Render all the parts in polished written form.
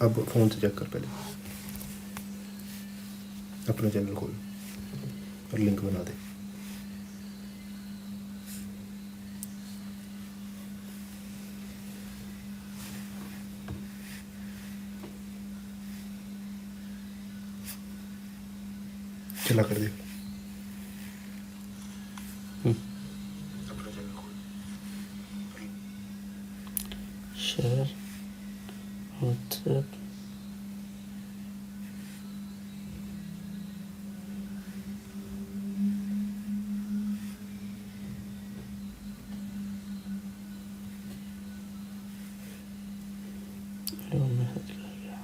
अब फ़ोन से चेक कर पहले, अपना चैनल खोल और लिंक बना दे। चला कर दे अपना चैनल खोल। शेयर व्हाट्सएप मैसेज कर गया।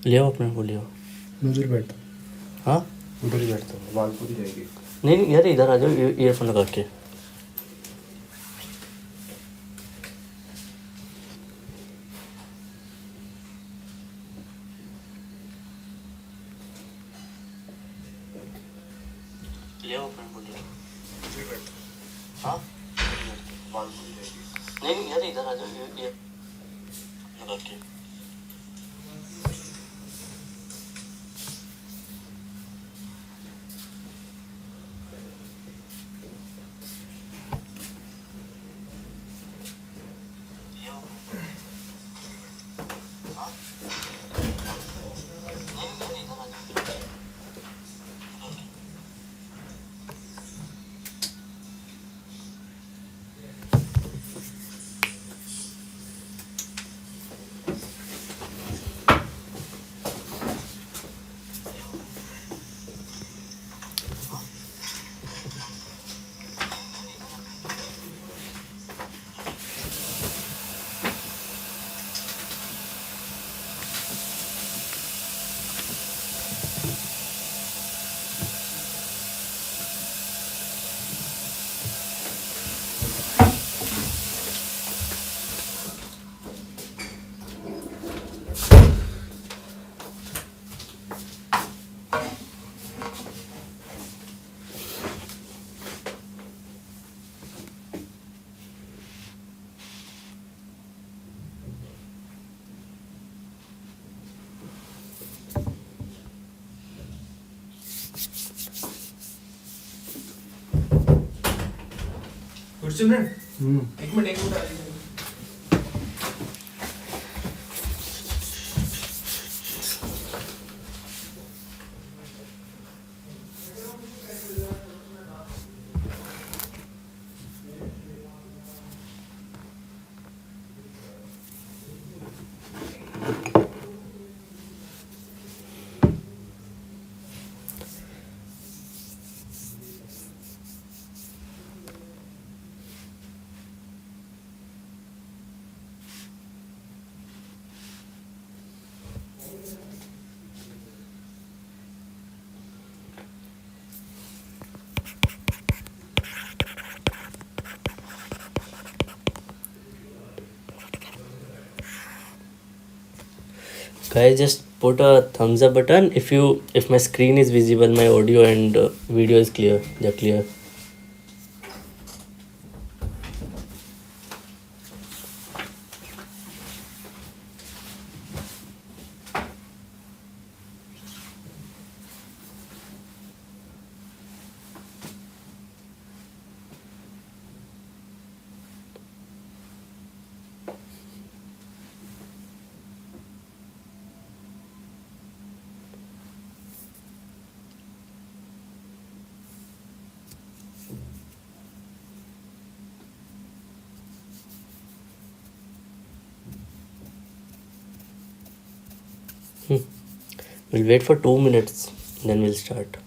ले आओ अपने को, ले आओ। मैं उधर बैठता हूँ, हाँ उधर ही बैठता हूँ, आवाज़ पूरी जाएगी। नहीं नहीं यार, इधर आ जाओ ईयरफोन लगा के। ले आओ अपने को, ले आओ। उधर ही बैठता हूँ, हाँ आवाज़ पूरी जाएगी। नहीं नहीं यार, इधर आ जाओ ईयर लगा के। सिमरन एक मिनट आ रही है। Guys, just put a thumbs up button if my screen is visible, my audio and video is clear. They're clear. We'll wait for 2 minutes, then we'll start.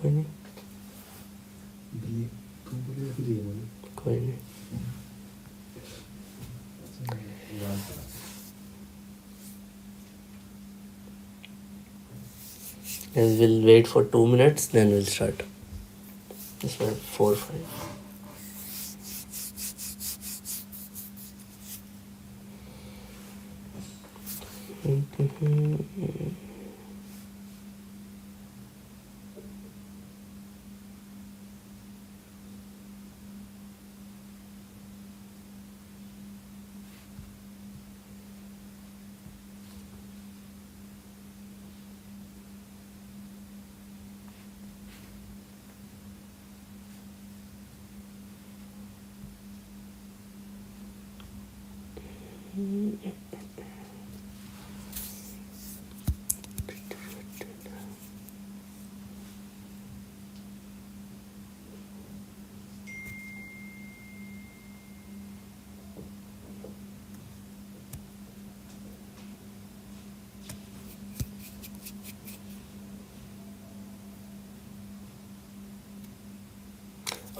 कोई नहीं कोई नहीं Yes, we'll wait for 2 minutes, then we'll start. This one 4 5.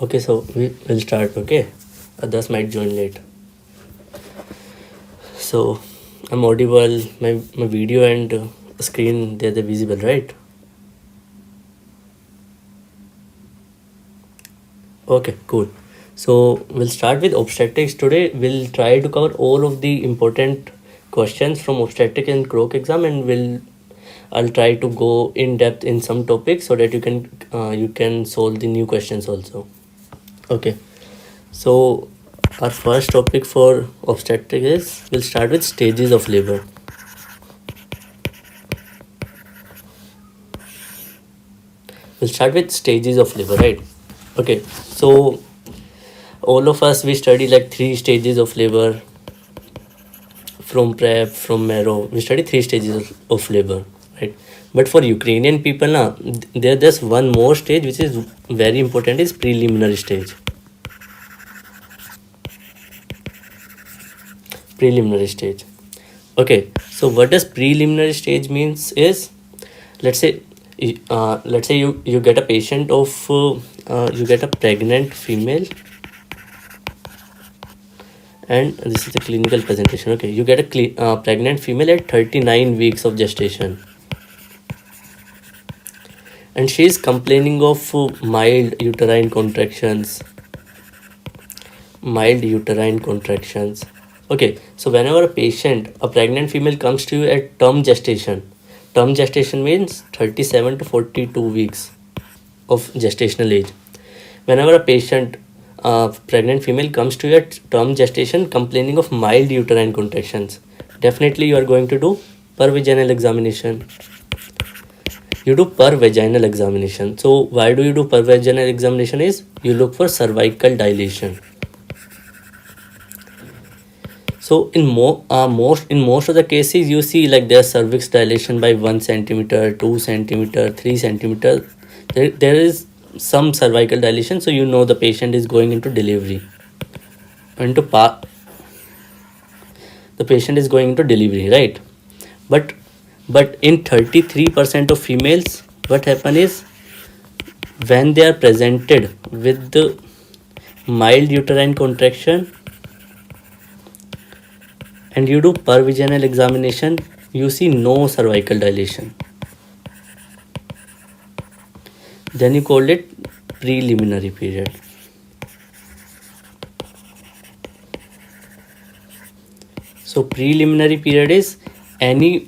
Okay, so we'll start. Okay, others might join late. So I'm audible. My video and screen, they're visible, right? Okay, cool. So we'll start with obstetrics today. We'll try to cover all of the important questions from obstetric and Krok exam, and I'll try to go in depth in some topics so that you can solve the new questions also. Okay, so our first topic for obstetric is, we'll start with stages of labor. We'll start with stages of labor, right? Okay, so all of us, we study like 3 stages of labor. From prep, from marrow, we study 3 stages of labor, right? But for Ukrainian people, there's one more stage which is very important, is preliminary stage. Preliminary stage. Okay, so what does preliminary stage means is, let's say you get a patient of you get a pregnant female, and this is the clinical presentation. Okay, you get a pregnant female at 39 weeks of gestation, and she is complaining of mild uterine contractions. Okay, so whenever a pregnant female comes to you at term gestation means 37 to 42 weeks of gestational age. Whenever a pregnant female comes to you at term gestation complaining of mild uterine contractions, definitely you are going to do per-vaginal examination. You do per-vaginal examination. So why do you do per-vaginal examination? Is you look for cervical dilation. So in most of the cases, you see like there's cervix dilation by 1 centimeter, 2 centimeter, 3 centimeter. There is some cervical dilation, so you know the patient is going into delivery. The patient is going into delivery, right? But in 33% of females, what happen is, when they are presented with the mild uterine contraction and you do per-vaginal examination, you see no cervical dilation. Then you call it preliminary period. So preliminary period is any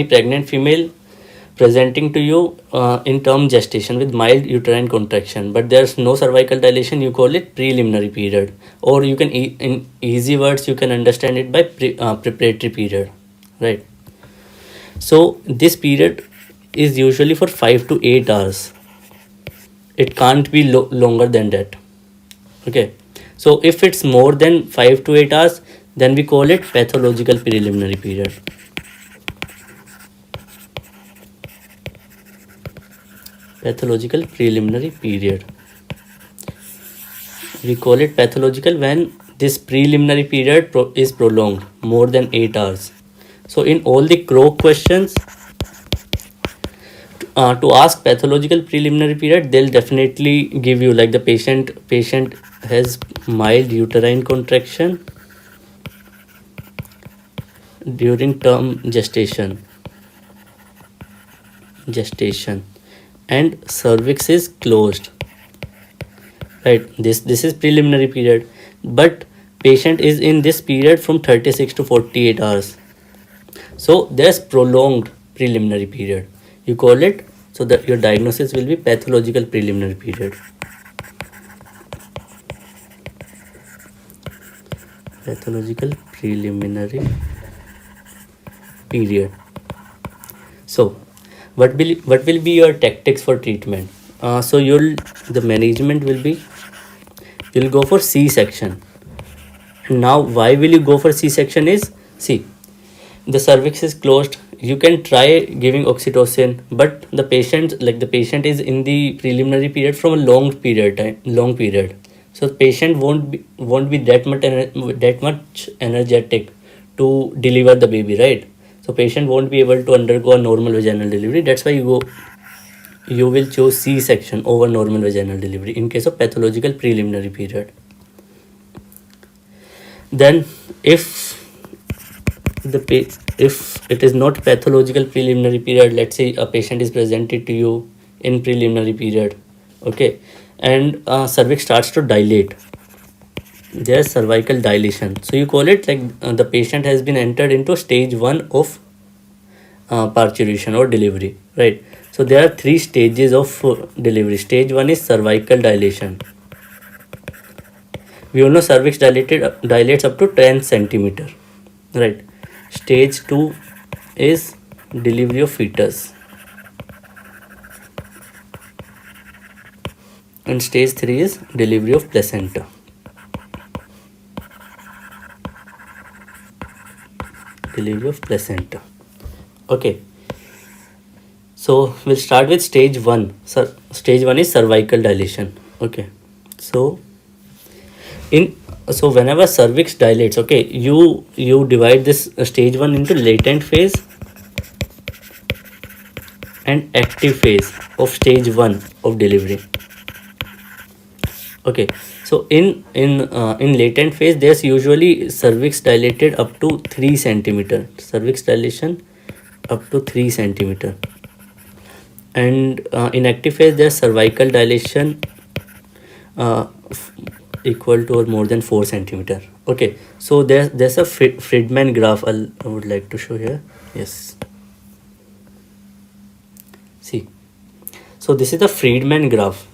pregnant female presenting to you in term gestation with mild uterine contraction, but there's no cervical dilation, you call it preliminary period. Or you can, in easy words, you can understand it by preparatory period, right? So this period is usually for 5 to 8 hours. It can't be longer than that. Okay, so if it's more than 5 to 8 hours, then we call it pathological preliminary period. Pathological preliminary period. We call it pathological when this preliminary period is prolonged more than 8 hours. So in all the Krok questions, to ask pathological preliminary period, they'll definitely give you like the patient has mild uterine contraction during term gestation and cervix is closed, right? This is preliminary period, but patient is in this period from 36 to 48 hours, so there's prolonged preliminary period, you call it. So that your diagnosis will be pathological preliminary period. Pathological preliminary period. So what will be your tactics for treatment? So the management will be, you'll go for C-section. Now why will you go for C-section is, see, the cervix is closed, you can try giving oxytocin, but the patient is in the preliminary period from a long period, so patient won't be that much energetic to deliver the baby, right? So patient won't be able to undergo a normal vaginal delivery. That's why you will choose C-section over normal vaginal delivery in case of pathological preliminary period. Then if it is not pathological preliminary period, let's say a patient is presented to you in preliminary period, okay, and cervix starts to dilate, there's cervical dilation, so you call it like the patient has been entered into stage 1 of parturition or delivery, right? So there are 3 stages of delivery. Stage 1 is cervical dilation. We all know cervix dilates up to 10 centimeter, right? Stage 2 is delivery of fetus, and stage 3 is delivery of placenta. Okay, so we'll start with stage 1. Stage 1 is cervical dilation. Okay, so whenever cervix dilates, okay, you divide this stage 1 into latent phase and active phase of stage 1 of delivery. Okay, so in latent phase, there's usually cervix dilated up to 3 centimeter, cervix dilation up to 3 centimeter, and in active phase there's cervical dilation equal to or more than 4 centimeter. Okay, so there's a Friedman graph I would like to show here. Yes, see, so this is the Friedman graph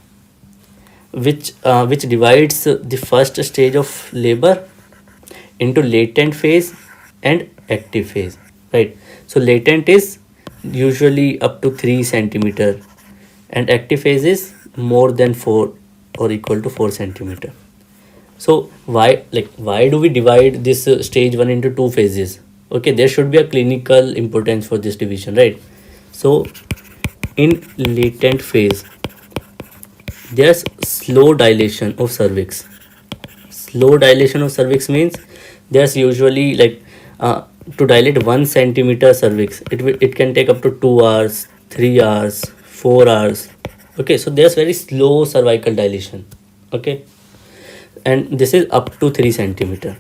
which divides the first stage of labor into latent phase and active phase, right? So latent is usually up to 3 centimeter and active phase is more than 4 or equal to 4 centimeter. So why do we divide this stage 1 into 2 phases? Okay, there should be a clinical importance for this division, right? So in latent phase there's slow dilation of cervix. Slow dilation of cervix means there's usually to dilate 1 centimeter cervix, it can take up to 2 hours, 3 hours, 4 hours. Okay, so there's very slow cervical dilation. Okay, and this is up to 3 centimeter.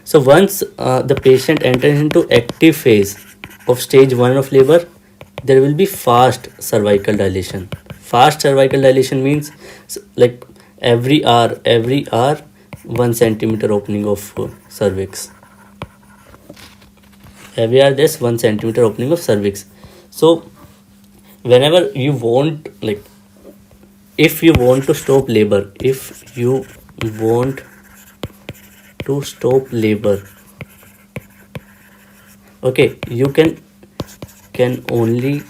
So once the patient enters into active phase of stage 1 of labor, there will be fast cervical dilation. Fast cervical dilation means like every hour 1 centimeter opening of cervix. Every hour there's 1 centimeter opening of cervix. So whenever you want, like if you want to stop labor, okay, you can only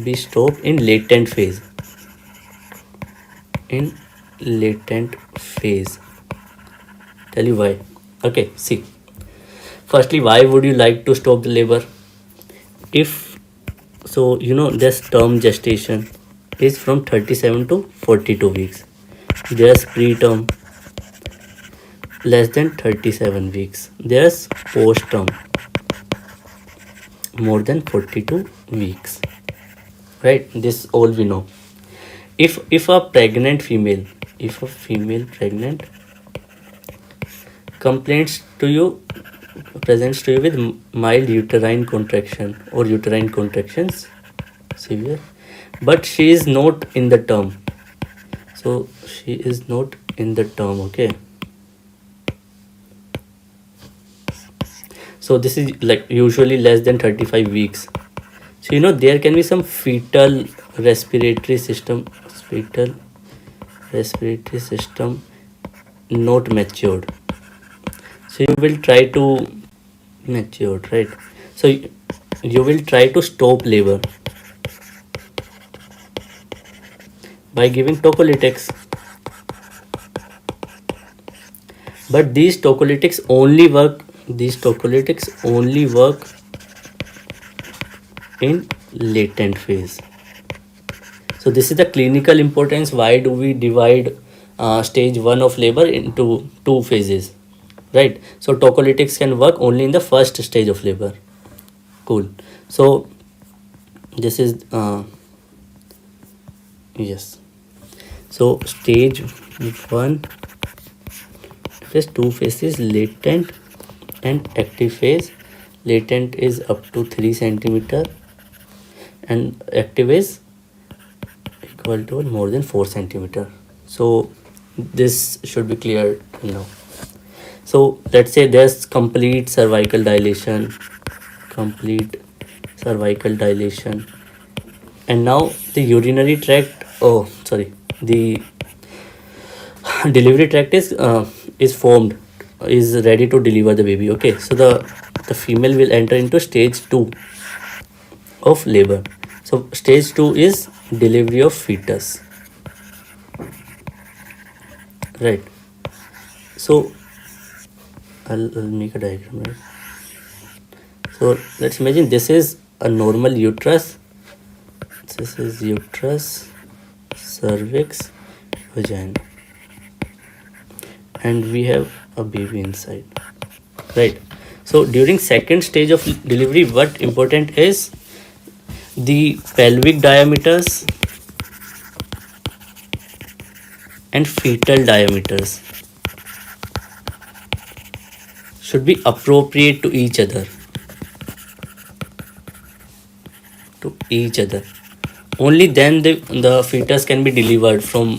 be stopped in latent phase. Tell you why. Okay, see, firstly, why would you like to stop the labor? This term gestation is from 37 to 42 weeks. There's preterm less than 37 weeks. There's postterm more than 42 weeks. right? This all we know. If a pregnant female, if a female pregnant complains to you, presents to you with mild uterine contraction or uterine contractions, severe, but she is not in the term. So she is not in the term, okay? So this is like usually less than 35 weeks. So there can be some fetal respiratory system not matured. So you will try to matured, right? So you will try to stop labor by giving tocolytics, but these tocolytics only work in latent phase. So this is the clinical importance. Why do we divide stage 1 of labor into 2 phases, right? So tocolytics can work only in the first stage of labor. Cool. So this is yes. So stage 1, there's 2 phases, latent and active phase. Latent is up to 3 centimeter and active is equal to more than 4 centimeter. So this should be clear now. So let's say there's complete cervical dilation, and now the urinary tract, the delivery tract is formed, is ready to deliver the baby, okay? So the female will enter into stage 2 of labor. So stage 2 is delivery of fetus, right? So I'll make a diagram, right? So let's imagine this is a normal uterus. This is uterus, cervix, vagina, and we have a baby inside, right? So during second stage of delivery, what important is the pelvic diameters and fetal diameters should be appropriate to each other. Only then the fetus can be delivered from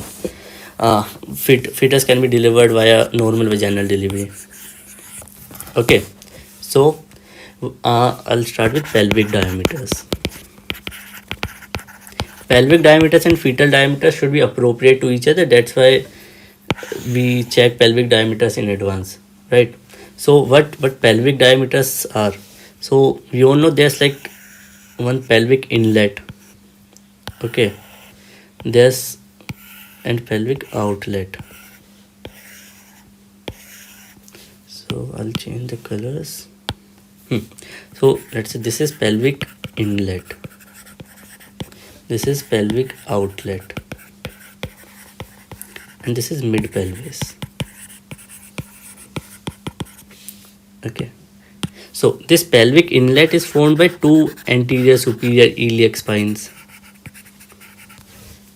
fetus can be delivered via normal vaginal delivery. Okay, so I'll start with pelvic diameters. Pelvic diameters and fetal diameters should be appropriate to each other. That's why we check pelvic diameters in advance, right? So what pelvic diameters are? So we all know there's like one pelvic inlet, okay? There's and pelvic outlet. So I'll change the colors. So let's say this is pelvic inlet, this is pelvic outlet, and this is mid pelvis, okay? So this pelvic inlet is formed by 2 anterior superior iliac spines.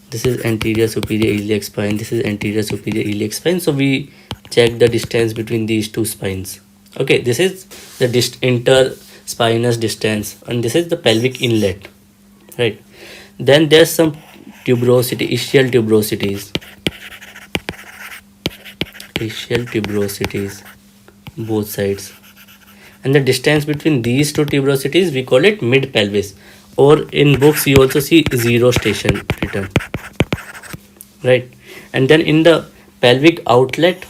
This is anterior superior iliac spine, this is anterior superior iliac spine. So we check the distance between these 2 spines, okay? This is the interspinous distance, and this is the pelvic inlet, right? Then there's some tuberosity, ischial tuberosities, both sides, and the distance between these 2 tuberosities we call it mid pelvis, or in books you also see 0 station written, right? And then in the pelvic outlet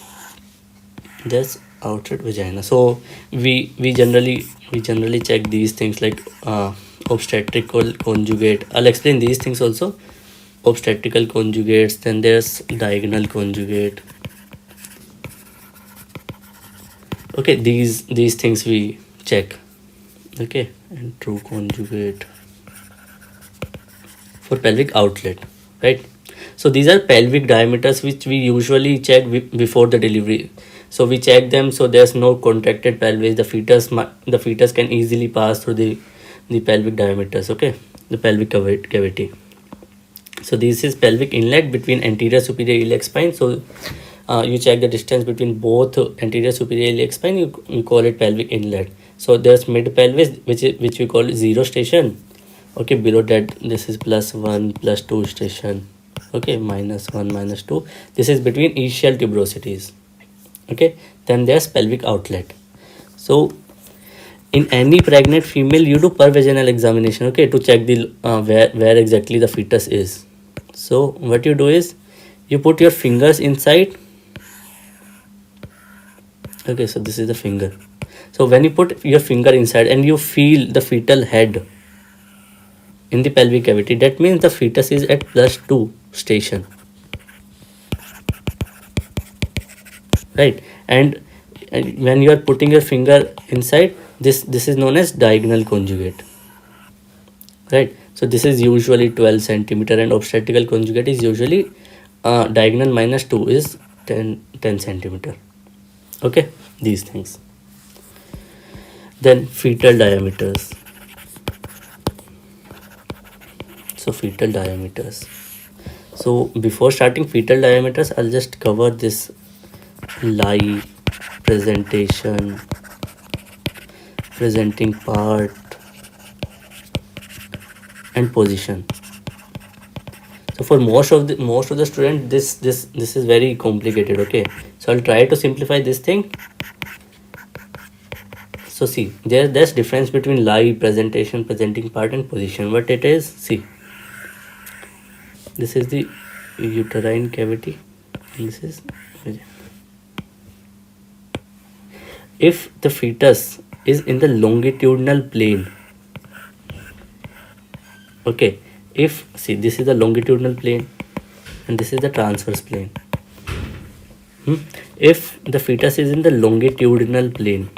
there's outlet vagina. So we generally check these things like obstetrical conjugate. I'll explain these things also. Obstetrical conjugates, then there's diagonal conjugate, okay? These things we check, okay? And true conjugate for pelvic outlet, right? So these are pelvic diameters which we usually check before the delivery. So we check them so there's no contracted pelvis. The fetus can easily pass through the pelvic diameters, okay? the pelvic cavity. So this is pelvic inlet between anterior superior iliac spine. So you check the distance between both anterior superior iliac spine, you call it pelvic inlet. So there's mid pelvis, which we call zero station. Okay, below that this is +1 +2 station. Okay, -1 -2. This is between ischial tuberosities. Okay, then there's pelvic outlet. So in any pregnant female, you do per vaginal examination, okay, to check the where exactly the fetus is. So what you do is you put your fingers inside. Okay, so this is the finger. So when you put your finger inside and you feel the fetal head in the pelvic cavity, that means the fetus is at +2 station, right? And when you are putting your finger inside, this is known as diagonal conjugate, right? So this is usually 12 centimeter, and obstetrical conjugate is usually diagonal -2 is 10 centimeter. Okay, these things. Then fetal diameters. So fetal diameters. So before starting fetal diameters, I'll just cover this lie, presentation, presenting part, and position. So for most of the student, this is very complicated. Okay, so I'll try to simplify this thing. So see, there's difference between lie, presentation, presenting part, and position. What it is, see, this is the uterine cavity, and this is if the fetus is in the longitudinal plane. Okay, if see, this is the longitudinal plane and this is the transverse plane. If the fetus is in the longitudinal plane,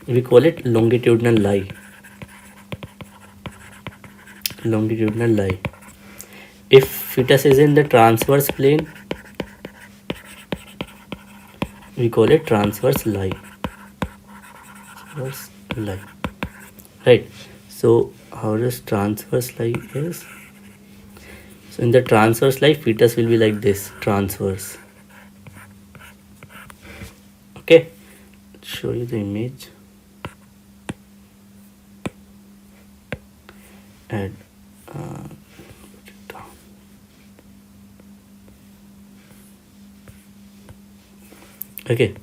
we call it longitudinal lie. Longitudinal lie. If fetus is in the transverse plane, we call it transverse lie. Transverse lie. Right. So how does transverse lie is? So in the transverse lie, fetus will be like this, transverse. Okay. Let's show you the image. And okay,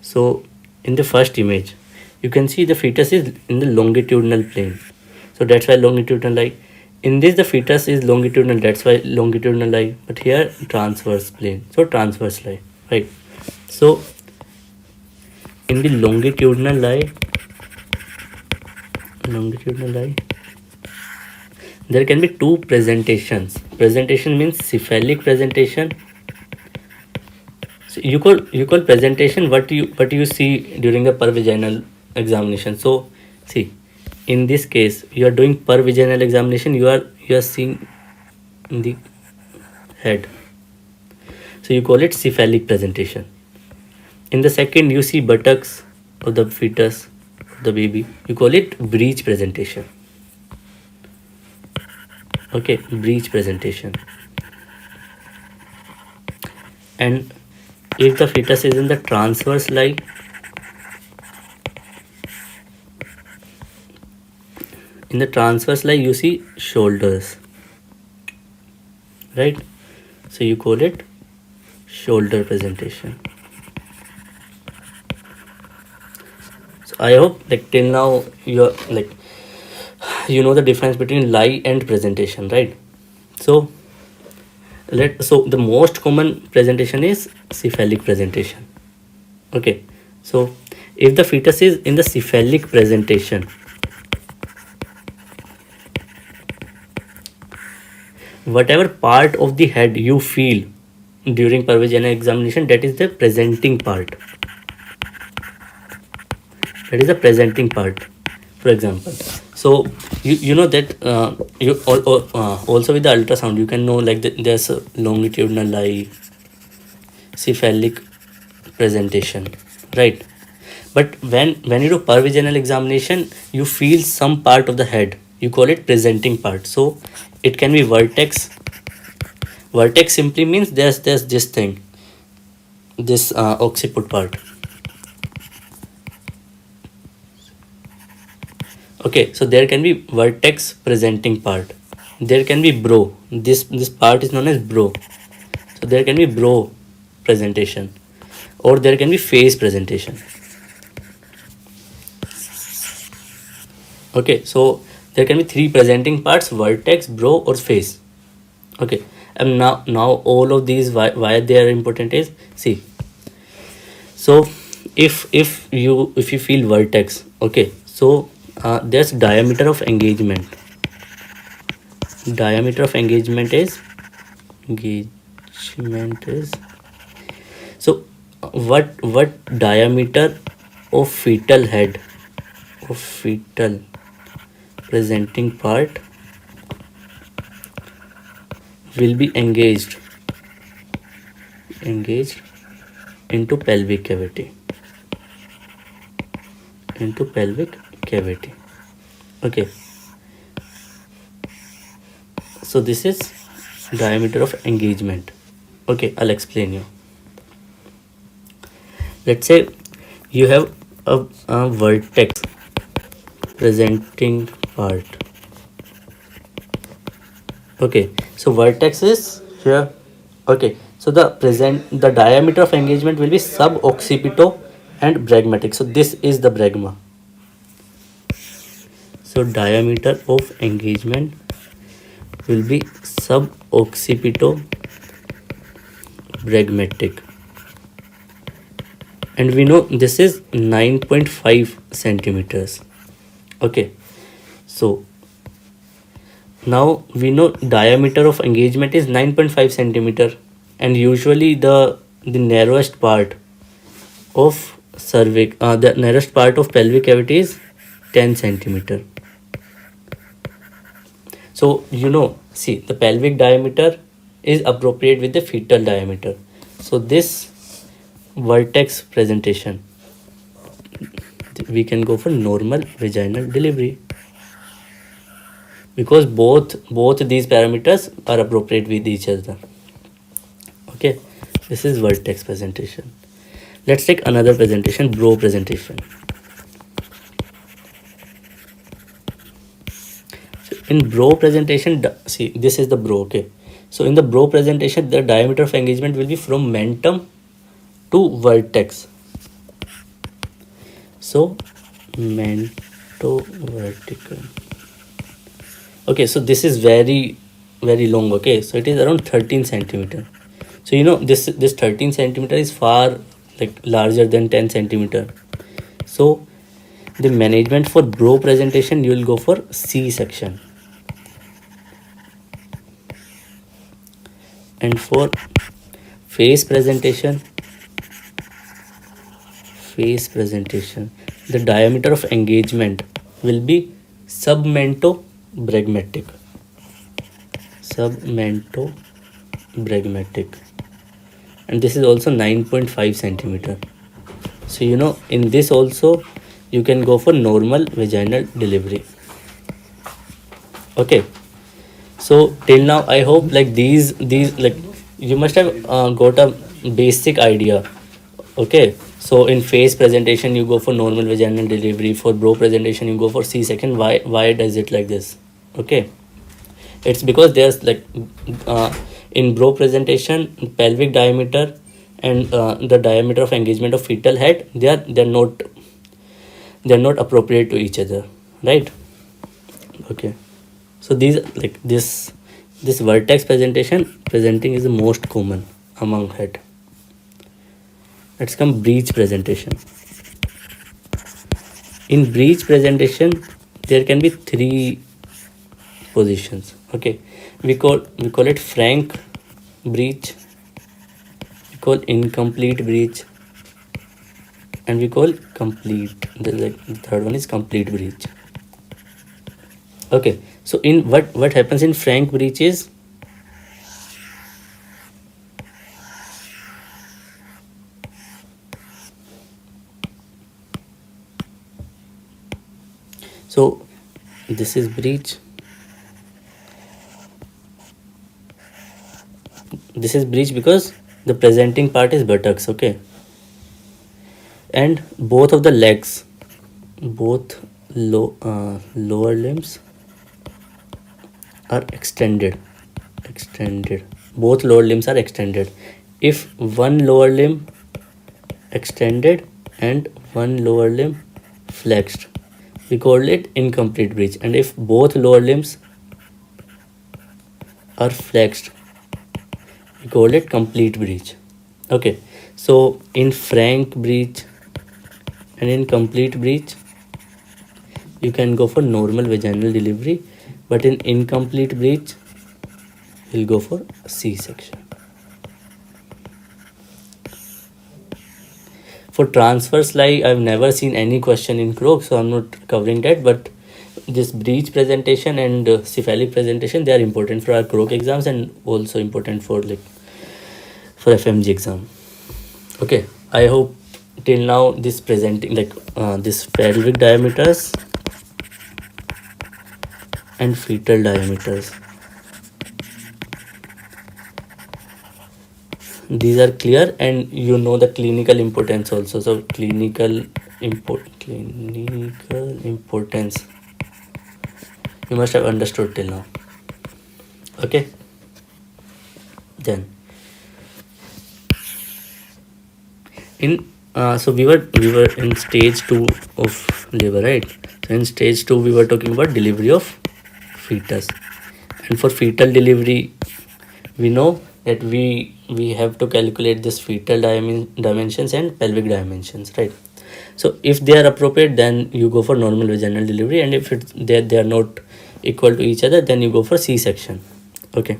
so in the first image you can see the fetus is in the longitudinal plane, so that's why longitudinal lie. In this the fetus is longitudinal, that's why longitudinal lie, but here transverse plane, so transverse lie, right? So in the longitudinal lie, there can be two presentations. Presentation means cephalic presentation. So you call presentation what you see during the per vaginal examination. So see, in this case you are doing per vaginal examination, you are seeing the head, so you call it cephalic presentation. In the second, you see buttocks of the fetus, the baby, you call it breech presentation. Okay, breech presentation. And if the fetus is in the transverse lie, you see shoulders, right? So you call it shoulder presentation. So I hope like till now you're like, you know the difference between lie and presentation, right? So the most common presentation is cephalic presentation. Okay, so if the fetus is in the cephalic presentation, whatever part of the head you feel during per vaginal examination, that is the presenting part. For example, so you know that also with the ultrasound you can know like there's a longitudinal lie, cephalic presentation, right? But when you do per vaginal examination, you feel some part of the head, you call it presenting part. So it can be vertex. Vertex simply means there's this thing, this occiput part. Okay, so there can be vertex presenting part. There can be bro. This part is known as bro. So there can be bro presentation, or there can be face presentation. Okay, so there can be three presenting parts: vertex, bro, or face. Okay, and now all of these, why they are important is, see. So if you feel vertex, okay, so there's diameter of engagement. Diameter of engagement is so what diameter of fetal head, of fetal presenting part will be engaged into pelvic cavity, okay. So this is diameter of engagement. Okay, I'll explain you. Let's say you have a vertex presenting part. Okay, so vertex is here. Okay, so the diameter of engagement will be suboccipito and bregmatic. So this is the bregma. So diameter of engagement will be suboccipito bregmatic, and we know this is 9.5 centimeters. Okay, so now we know diameter of engagement is 9.5 centimeter, and usually the narrowest part of cervix, the narrowest part of pelvic cavity is 10 centimeter. So see, the pelvic diameter is appropriate with the fetal diameter. So this vertex presentation, we can go for normal vaginal delivery, because both these parameters are appropriate with each other. Okay, this is vertex presentation. Let's take another presentation, bro presentation. So in bro presentation, see, this is the bro. Okay, so in the bro presentation, the diameter of engagement will be from mentum to vertex. So mento vertical. Okay, so this is very long. Okay, so it is around 13 centimeter. So this 13 centimeter is far larger than 10 centimeter. So the management for bro presentation, you will go for C section, and for face presentation, the diameter of engagement will be submento bregmatic. And this is also 9.5 centimeter. So in this also you can go for normal vaginal delivery. Okay, so till now I hope these you must have got a basic idea. Okay, so in face presentation you go for normal vaginal delivery, for bro presentation you go for C-section. Why does it like this? Okay, it's because there's in bro presentation, pelvic diameter and the diameter of engagement of fetal head, they're not appropriate to each other, right? Okay, so these this vertex presenting is the most common among head. Let's come breech presentation. In breech presentation, there can be three positions. Okay, we call it frank breech, we call incomplete breech, and we call complete. The third one is complete breech. Okay, so in what happens in frank breech is, So this is breech. This is breech because the presenting part is buttocks, okay? And both of the legs, both lower limbs are extended. Both lower limbs are extended. If one lower limb extended and one lower limb flexed, we call it incomplete breech. And if both lower limbs are flexed, we call it complete breech. Okay, so in frank breech and in complete breech, you can go for normal vaginal delivery, but in incomplete breech, we'll go for C-section. For transverse lie, I've never seen any question in Krok, so I'm not covering that, but this breech presentation and cephalic presentation, they are important for our Krok exams and also important for FMG exam. Okay, I hope till now this presenting this pelvic diameters and fetal diameters, these are clear, and you know the clinical importance also. So clinical importance you must have understood till now. Okay, then in so we were in stage 2 of labor, right? So in stage 2 we were talking about delivery of fetus, and for fetal delivery we know that we have to calculate this fetal dimensions and pelvic dimensions, right? So if they are appropriate, then you go for normal vaginal delivery, and if they are not equal to each other, then you go for C-section. Okay,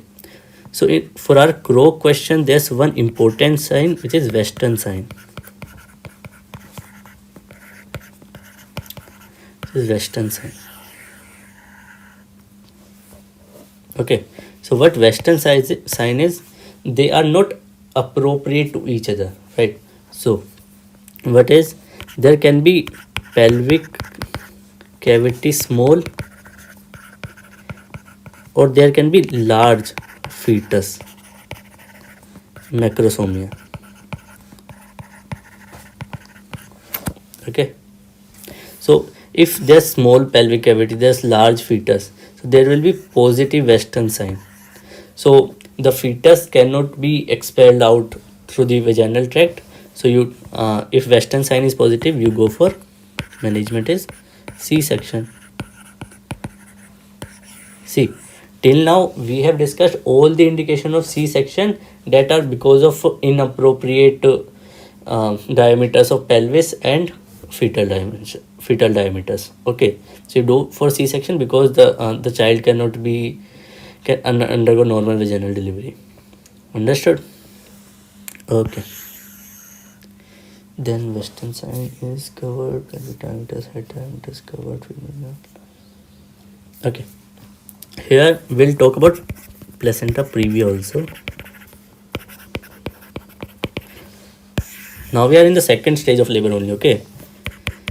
so for our Krok question, there's one important sign, which is Western sign. This is Western sign. Okay, so what Western sign is, they are not appropriate to each other, right? So what is, there can be pelvic cavity small, or there can be large fetus, macrosomia. Okay, so if there's small pelvic cavity, there's large fetus, so there will be positive Western sign. So the fetus cannot be expelled out through the vaginal tract. So you if Western sign is positive, you go for management is C-section. See, till now we have discussed all the indication of C-section that are because of inappropriate diameters of pelvis and fetal diameters. Okay, so you do for C-section because the child can undergo normal vaginal delivery. Understood? Okay. Then Western sign is covered, pelvic diameters, head diameters covered. Okay. Here we'll talk about placenta previa also. Now we are in the second stage of labor only. Okay.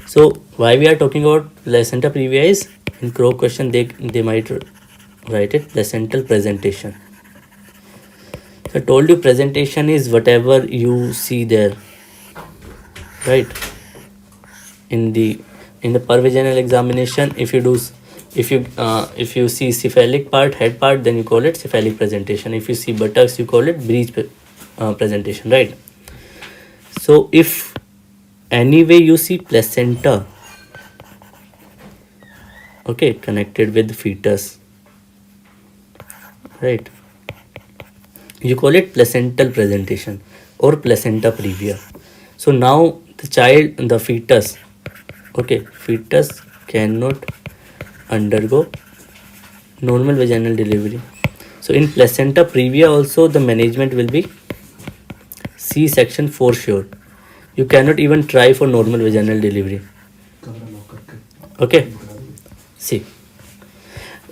So why we are talking about placenta previa is, in Krok question they might write it placental presentation. So I told you presentation is whatever you see there, right? In the pervaginal examination, if you see cephalic part, head part, then you call it cephalic presentation. If you see buttocks, you call it breech presentation, right? So if anyway you see placenta, okay, connected with fetus, right, you call it placental presentation or placenta previa. So now the fetus, okay, fetus cannot undergo normal vaginal delivery. So in placenta previa also the management will be C-section for sure. You cannot even try for normal vaginal delivery. Okay, see,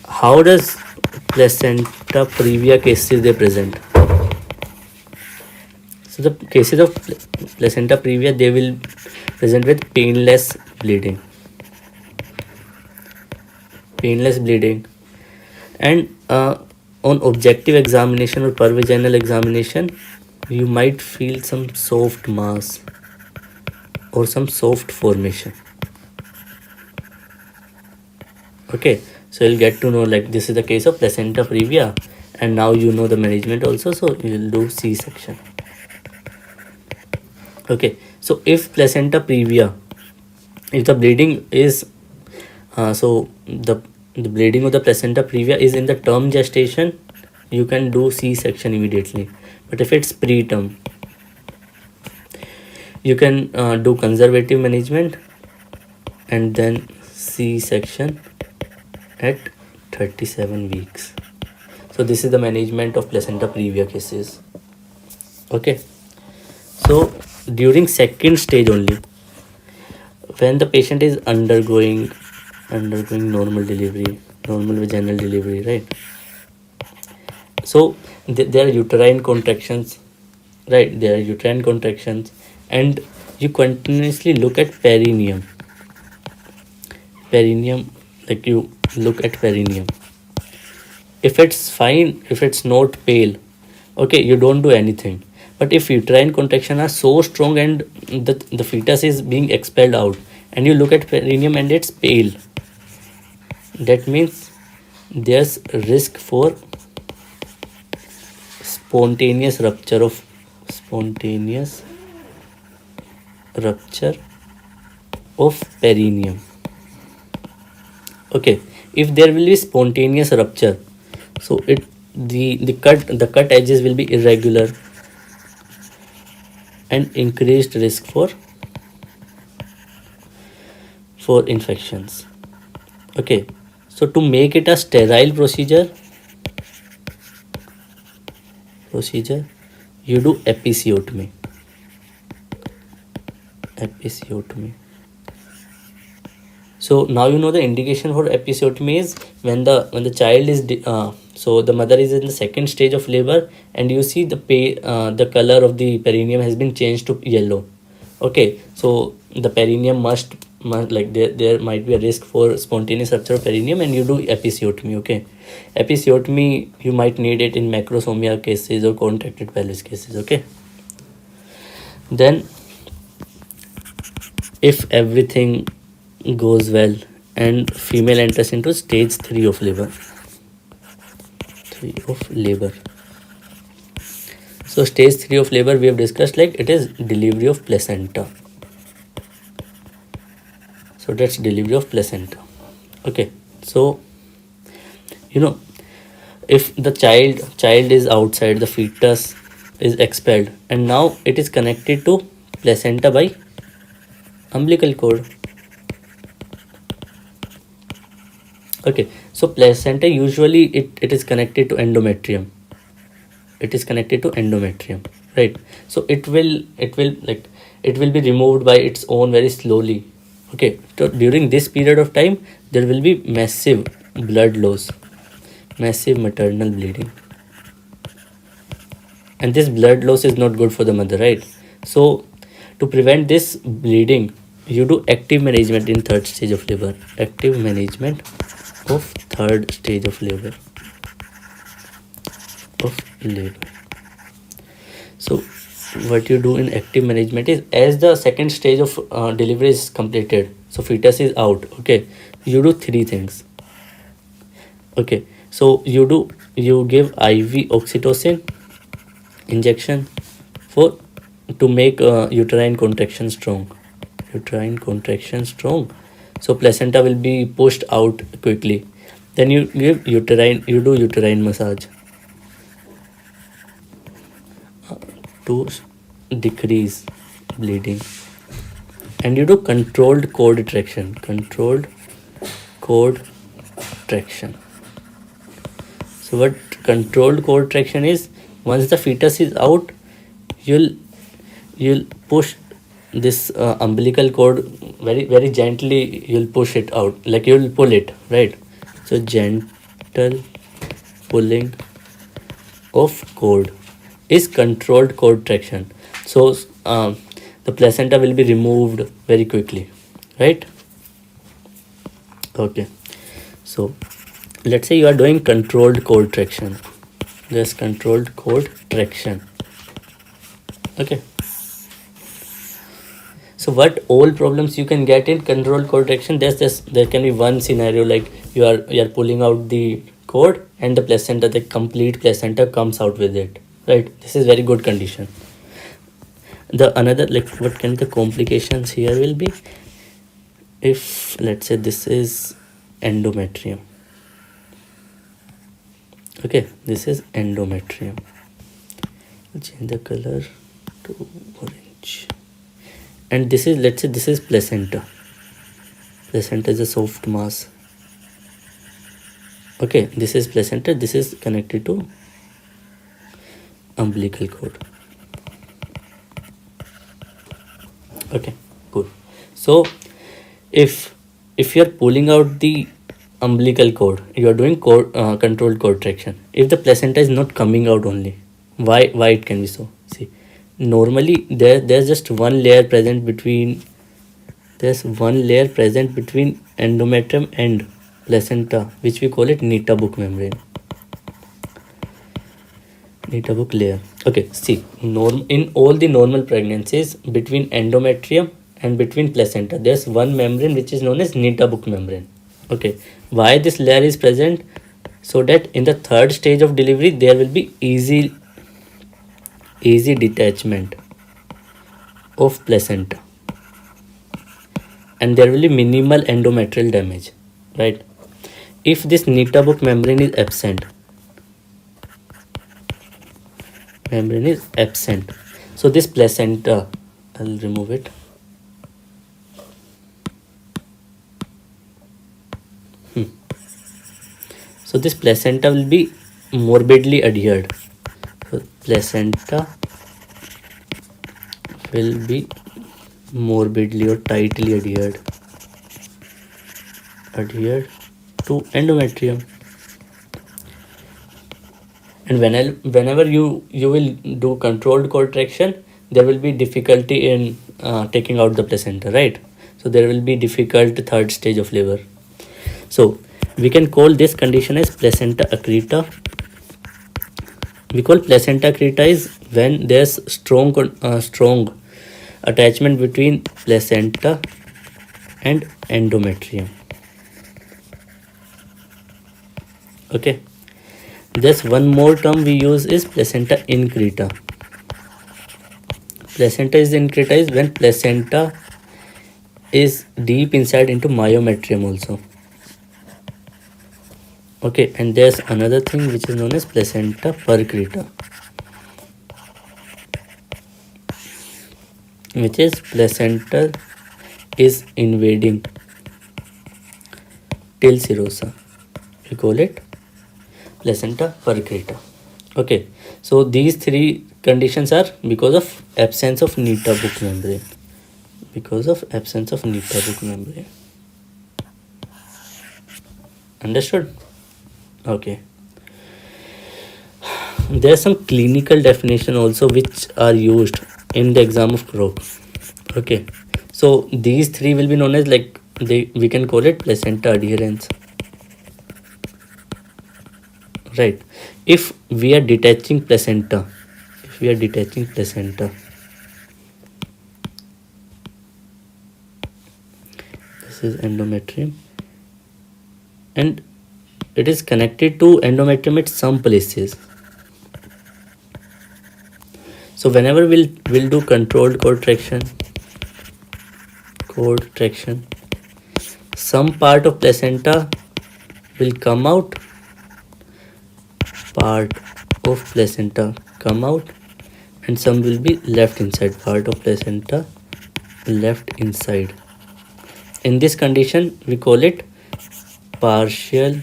how does placenta previa cases they present? So the cases of placenta previa, they will present with painless bleeding. painless bleeding, and on objective examination or per vaginal examination, you might feel some soft mass or some soft formation. Okay, so you'll get to know like this is the case of placenta previa, and now you know the management also, so you'll do C-section. Okay, so if placenta previa, if the bleeding is so the bleeding of the placenta previa is in the term gestation, you can do C-section immediately. But if it's preterm, you can do conservative management and then C-section at 37 weeks. So this is the management of placenta previa cases. Okay, so during second stage only, when the patient is undergoing normal delivery, normal vaginal delivery, right? So there are uterine contractions, right? There are uterine contractions, and you continuously look at perineum, like you look at perineum. If it's fine, if it's not pale, okay, you don't do anything. But if uterine contractions are so strong and the fetus is being expelled out, and you look at perineum and it's pale, that means there's risk for spontaneous rupture of perineum. Okay, if there will be spontaneous rupture, so the cut edges will be irregular and increased risk for infections. Okay, so to make it a sterile procedure, you do episiotomy. So now you know the indication for episiotomy is when the child is so the mother is in the second stage of labor, and you see the color of the perineum has been changed to yellow. Okay, so the perineum must like there might be a risk for spontaneous rupture of perineum, and you do episiotomy. Okay, episiotomy you might need it in macrosomia cases or contracted pelvis cases. Okay, then if everything goes well and female enters into stage 3 of labor. So stage 3 of labor we have discussed, like it is delivery of placenta. So that's delivery of placenta. Okay, so you know, if the child is outside, the fetus is expelled, and now it is connected to placenta by umbilical cord. Okay, so placenta usually it is connected to endometrium. Right? So it will be removed by its own very slowly. Okay, so during this period of time there will be massive blood loss, massive maternal bleeding, and this blood loss is not good for the mother, right? So to prevent this bleeding, you do active management in third stage of labor. So what you do in active management is, as the second stage of delivery is completed, so fetus is out. Okay, you do 3 things. Okay, so you give IV oxytocin injection to make uterine contraction strong. So placenta will be pushed out quickly. Then you do uterine massage to decrease bleeding, and you do controlled cord traction. So what controlled cord traction is, once the fetus is out, you'll push this umbilical cord very very gently. You'll push it out, like you'll pull it, right? So gentle pulling of cord is controlled cord traction. So the placenta will be removed very quickly, right? Okay, So let's say you are doing controlled cord traction. There's controlled cord traction. Okay, so what all problems you can get in controlled cord traction? There can be one scenario like you are pulling out the cord and the placenta, the complete placenta comes out with it, right? This is very good condition. The another, like, what can the complications here will be? If let's say this is endometrium. Okay, this is endometrium. I'll change the color to orange. And this is, let's say this is placenta. Placenta is a soft mass. Okay, this is placenta, this is connected to umbilical cord. Okay, good. So if you're pulling out the umbilical cord, you are doing controlled cord traction. If the placenta is not coming out only, why it can be so? See, normally there's just one layer present between endometrium and placenta, which we call it Nittabuck membrane. Nittabuck layer. Okay, see, in all the normal pregnancies, between endometrium and between placenta, there's one membrane which is known as Nittabuck membrane. Okay, why this layer is present? So that in the third stage of delivery there will be easy detachment of placenta and there will be minimal endometrial damage, right? If this Nittabuck membrane is absent, so this placenta, I'll remove it. So this placenta will be morbidly adhered. So placenta will be morbidly or tightly adhered to endometrium. And whenever you will do controlled cord traction, there will be difficulty in taking out the placenta, right? So there will be difficult third stage of labor. So we can call this condition as placenta accreta. We call placenta accreta is when there's strong attachment between placenta and endometrium. Okay, there's one more term we use is placenta increta. Placenta is increta is when placenta is deep inside into myometrium also. Okay, and there's another thing which is known as placenta percreta, which is placenta is invading till serosa. We call it placenta percreta. Okay, so these three conditions are because of absence of Nittabuck membrane. Understood? Okay. There are some clinical definition also which are used in the exam of Krok. Okay, so these three will be known as, like, we can call it placenta adherence, right? If we are detaching placenta, this is endometrium and it is connected to endometrium at some places. So whenever we'll do controlled cord traction, some part of placenta will come out, and some will be left inside, In this condition we call it partial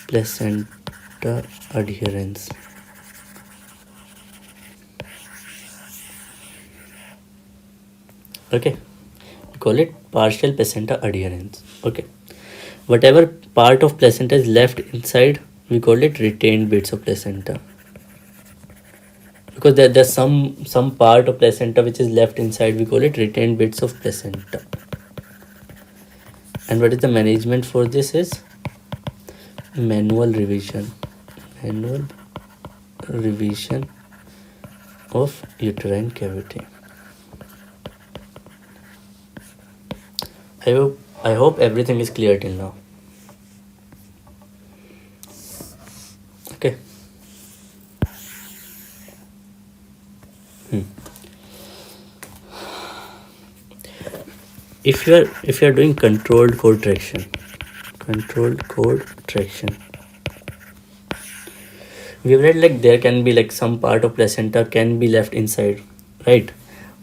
placenta adherence. Okay, we call it partial placenta adherence. Okay, whatever part of placenta is left inside, we call it retained bits of placenta, because there's some part of placenta which is left inside. We call it retained bits of placenta. And what is the management for this is manual revision of uterine cavity. I hope everything is clear till now. Okay. If you are doing controlled cord traction, we've read like there can be like some part of placenta can be left inside, right?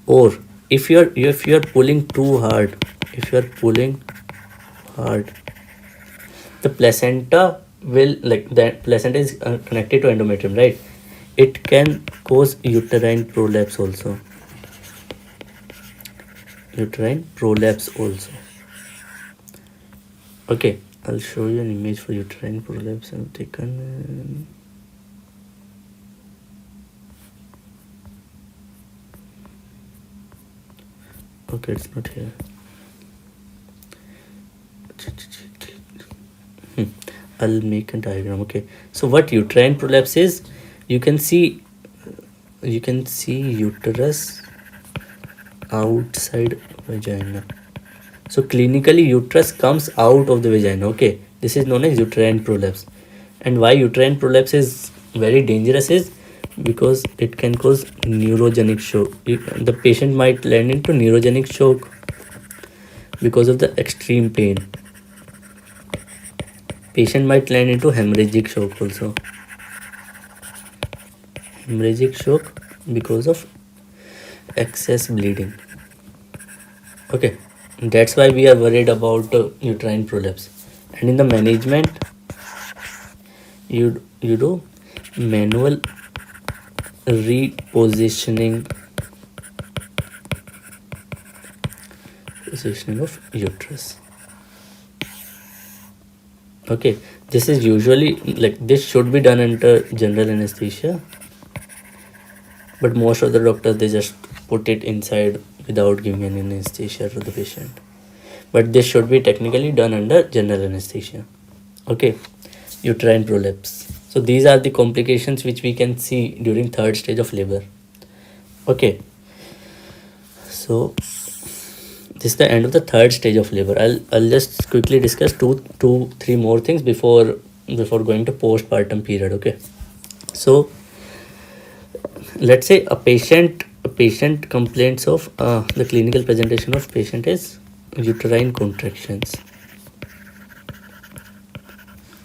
Or if you're pulling too hard, the placenta will, like, that placenta is connected to endometrium, right? It can cause uterine prolapse also. Okay, I'll show you an image for uterine prolapse I've taken. Okay, it's not here. I'll make a diagram. Okay, so what uterine prolapse is, you can see uterus outside vagina. So clinically uterus comes out of the vagina. Okay, this is known as uterine prolapse. And why uterine prolapse is very dangerous is because it can cause neurogenic shock. The patient might land into neurogenic shock because of the extreme pain. Patient might land into hemorrhagic shock also. Hemorrhagic shock because of excess bleeding. Okay, that's why we are worried about uterine prolapse. And in the management, you do manual repositioning of uterus. Okay, this is usually, like, this should be done under general anesthesia, but most of the doctors, they just put it inside without giving any anesthesia to the patient. But this should be technically done under general anesthesia. Okay, uterine prolapse. So these are the complications which we can see during third stage of labor. Okay, so this is the end of the third stage of labor. I'll just quickly discuss three more things before going to postpartum period. Okay, so let's say a patient complains of the clinical presentation of patient is uterine contractions.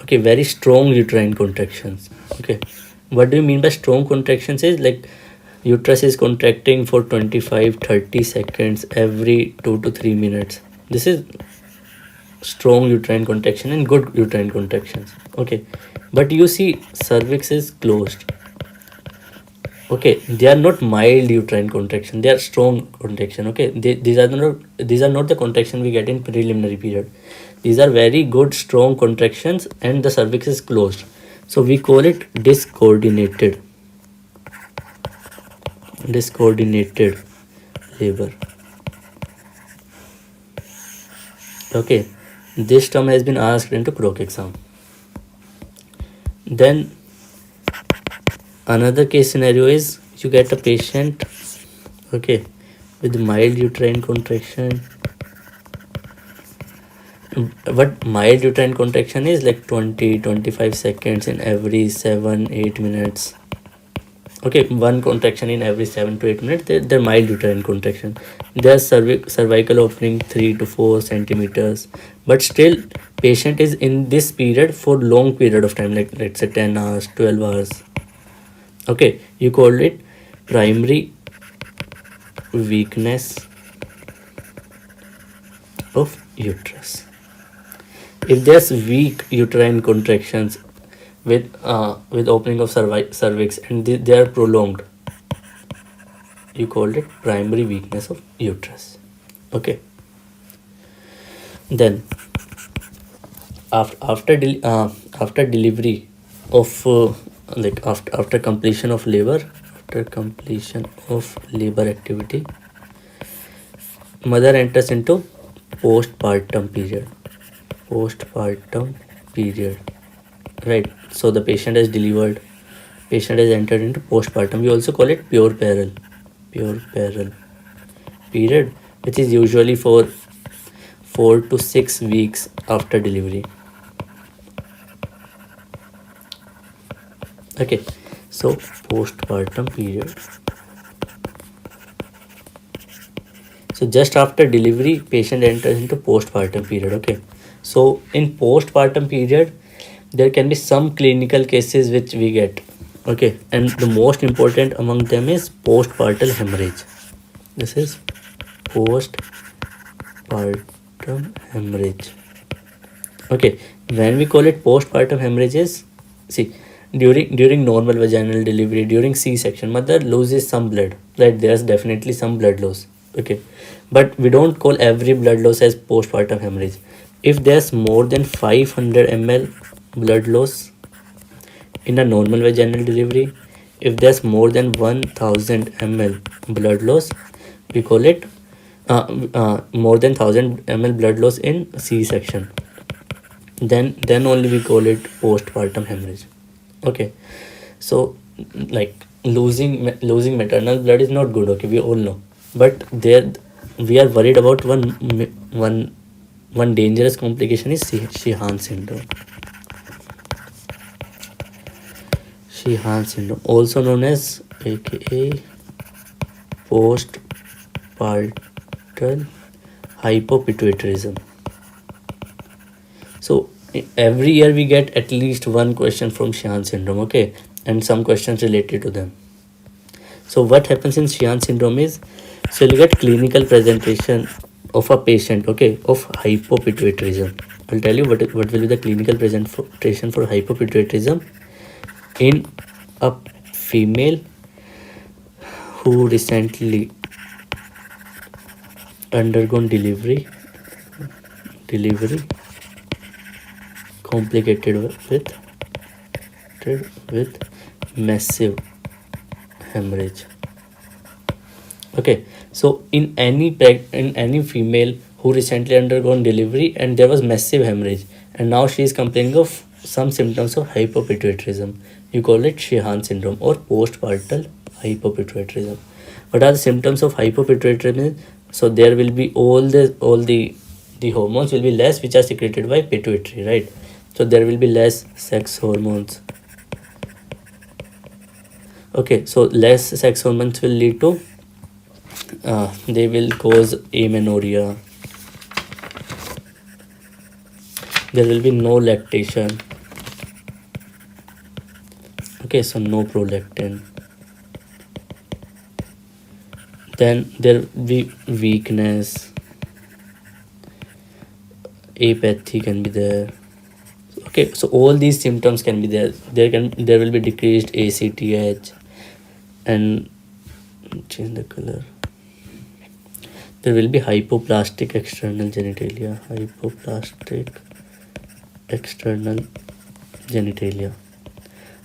Okay, very strong uterine contractions. Okay, what do you mean by strong contractions is like uterus is contracting for 25-30 seconds every 2 to 3 minutes. This is strong uterine contraction and good uterine contractions. Okay, but you see cervix is closed. Okay, they are not mild uterine contraction, they are strong contraction. Okay, these are not the contraction we get in preliminary period. These are very good strong contractions and the cervix is closed, so we call it discoordinated labor. Okay, this term has been asked into Krok exam. Then another case scenario is you get a patient, okay, with mild uterine contraction. What mild uterine contraction is, like 20-25 seconds in every 7-8 minutes. Okay, one contraction in every 7 to 8 minutes. They're mild uterine contraction. Their cervical opening 3 to 4 centimeters, but still patient is in this period for long period of time, like let's say 10 hours, 12 hours. Okay, you call it primary weakness of uterus. If there's weak uterine contractions with opening of cervix and they are prolonged, you call it primary weakness of uterus. Okay. Then after delivery of like after completion of labor activity, mother enters into postpartum period. postpartum period, right? So the patient has delivered, patient has entered into postpartum. We also call it puerperal period, which is usually for 4 to 6 weeks after delivery. Okay, so postpartum period. So just after delivery, patient enters into postpartum period. Okay, so in postpartum period, there can be some clinical cases which we get. Okay, and the most important among them is postpartum hemorrhage. This is postpartum hemorrhage. Okay, when we call it postpartum hemorrhages, see, during normal vaginal delivery, during C-section, mother loses some blood, right? There's definitely some blood loss. Okay, but we don't call every blood loss as postpartum hemorrhage. If there's more than 500 ml blood loss in a normal vaginal delivery, if there's more than 1000 ml blood loss, we call it more than 1000 ml blood loss in C-section. Then only we call it postpartum hemorrhage. Okay, so like losing maternal blood is not good. Okay, we all know, but there we are worried about one dangerous complication is Sheehan syndrome. Sheehan syndrome, also known as aka postpartum hypopituitarism. So every year we get at least one question from Sheehan syndrome, okay, and some questions related to them. So what happens in Sheehan syndrome is, so you get clinical presentation of a patient, okay, of hypopituitarism. I'll tell you what will be the clinical presentation for hypopituitarism in a female who recently undergone delivery complicated with massive hemorrhage. Okay, so in any female who recently undergone delivery and there was massive hemorrhage, and now she is complaining of some symptoms of hypopituitarism, you call it Sheehan syndrome or postpartum hypopituitarism. What are the symptoms of hypopituitarism? So there will be all the hormones will be less which are secreted by pituitary, right? So there will be less sex hormones. Okay, so less sex hormones will lead to they will cause amenorrhea. There will be no lactation. Okay, so no prolactin. Then there will be weakness, apathy can be there. Okay, so all these symptoms can be there. There will be decreased ACTH and change the color. There will be hypoplastic external genitalia.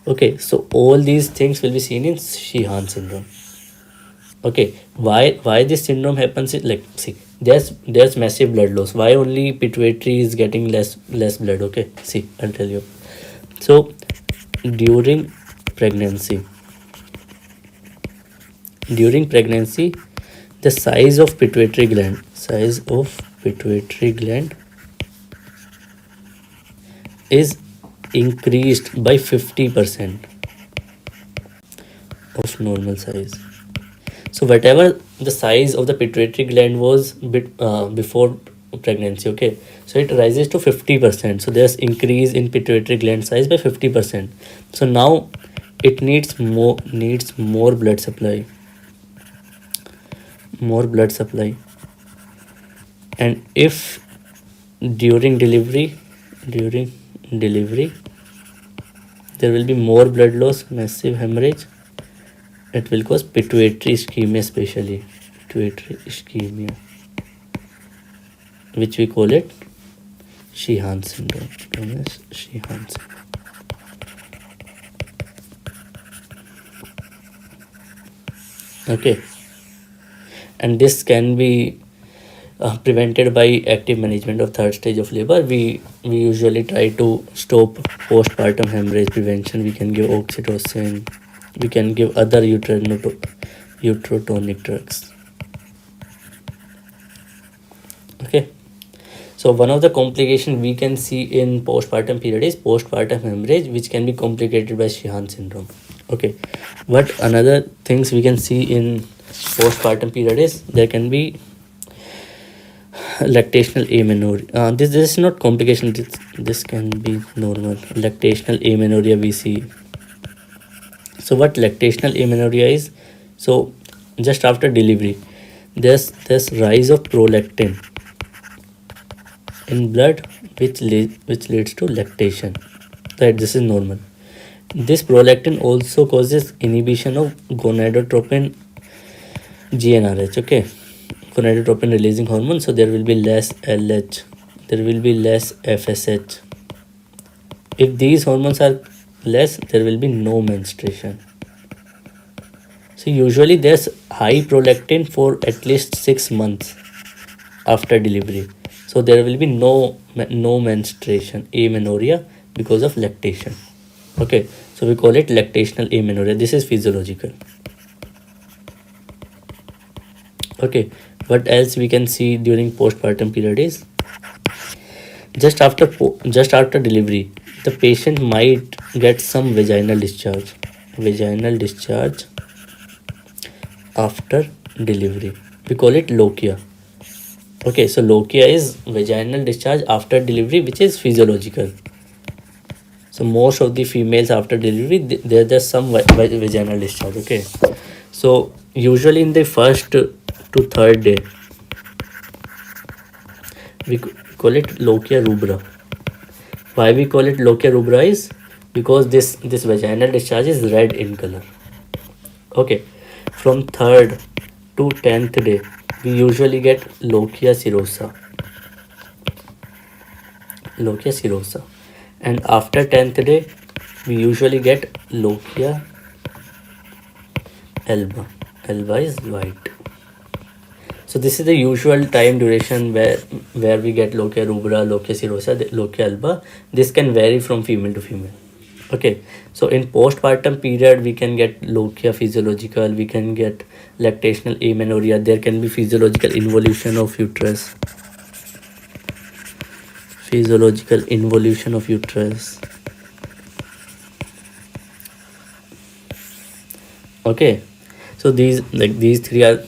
Okay, so all these things will be seen in Sheehan syndrome. Okay, why this syndrome happens is, like, see, there's massive blood loss. Why only pituitary is getting less blood? Okay, see, I'll tell you. So during pregnancy, the size of pituitary gland is increased by 50% of normal size. So whatever the size of the pituitary gland was before pregnancy, okay, so it rises to 50%. So there's increase in pituitary gland size by 50%. So now it needs more blood supply. And if during delivery there will be more blood loss, massive hemorrhage, it will cause pituitary ischemia, especially pituitary ischemia, which we call it Sheehan syndrome. Okay, and this can be prevented by active management of third stage of labor. We usually try to stop postpartum hemorrhage prevention. We can give oxytocin, we can give other uterotonic drugs. Okay, so one of the complications we can see in postpartum period is postpartum hemorrhage, which can be complicated by Sheehan syndrome. Okay, what another things we can see in postpartum period is there can be lactational amenorrhea. This is not complication, this can be normal. Lactational amenorrhea we see. So what lactational amenorrhea is? So just after delivery, there's rise of prolactin in blood, which leads to lactation. Right, this is normal. This prolactin also causes inhibition of gonadotropin GnRH. Okay, gonadotropin releasing hormone. So there will be less LH, there will be less FSH. If these hormones are less, there will be no menstruation. So usually there's high prolactin for at least 6 months after delivery. So there will be no menstruation, amenorrhea, because of lactation. Okay, so we call it lactational amenorrhea. This is physiological. Okay, what else we can see during postpartum period is just after delivery, the patient might get some vaginal discharge after delivery. We call it lochia. Okay, so lochia is vaginal discharge after delivery, which is physiological. So most of the females after delivery, there's some vaginal discharge. Okay, so usually in the first to third day, we call it lochia rubra. Why we call it lochia rubra is because this vaginal discharge is red in color. Okay, from 3rd to 10th day, we usually get lochia serosa, and after 10th day, we usually get lochia alba. Alba is white. So this is the usual time duration where we get lochia rubra, lochia serosa, lochia alba. This can vary from female to female. Okay, so in postpartum period, we can get lochia physiological, we can get lactational amenorrhea, there can be physiological involution of uterus. Okay, so these three are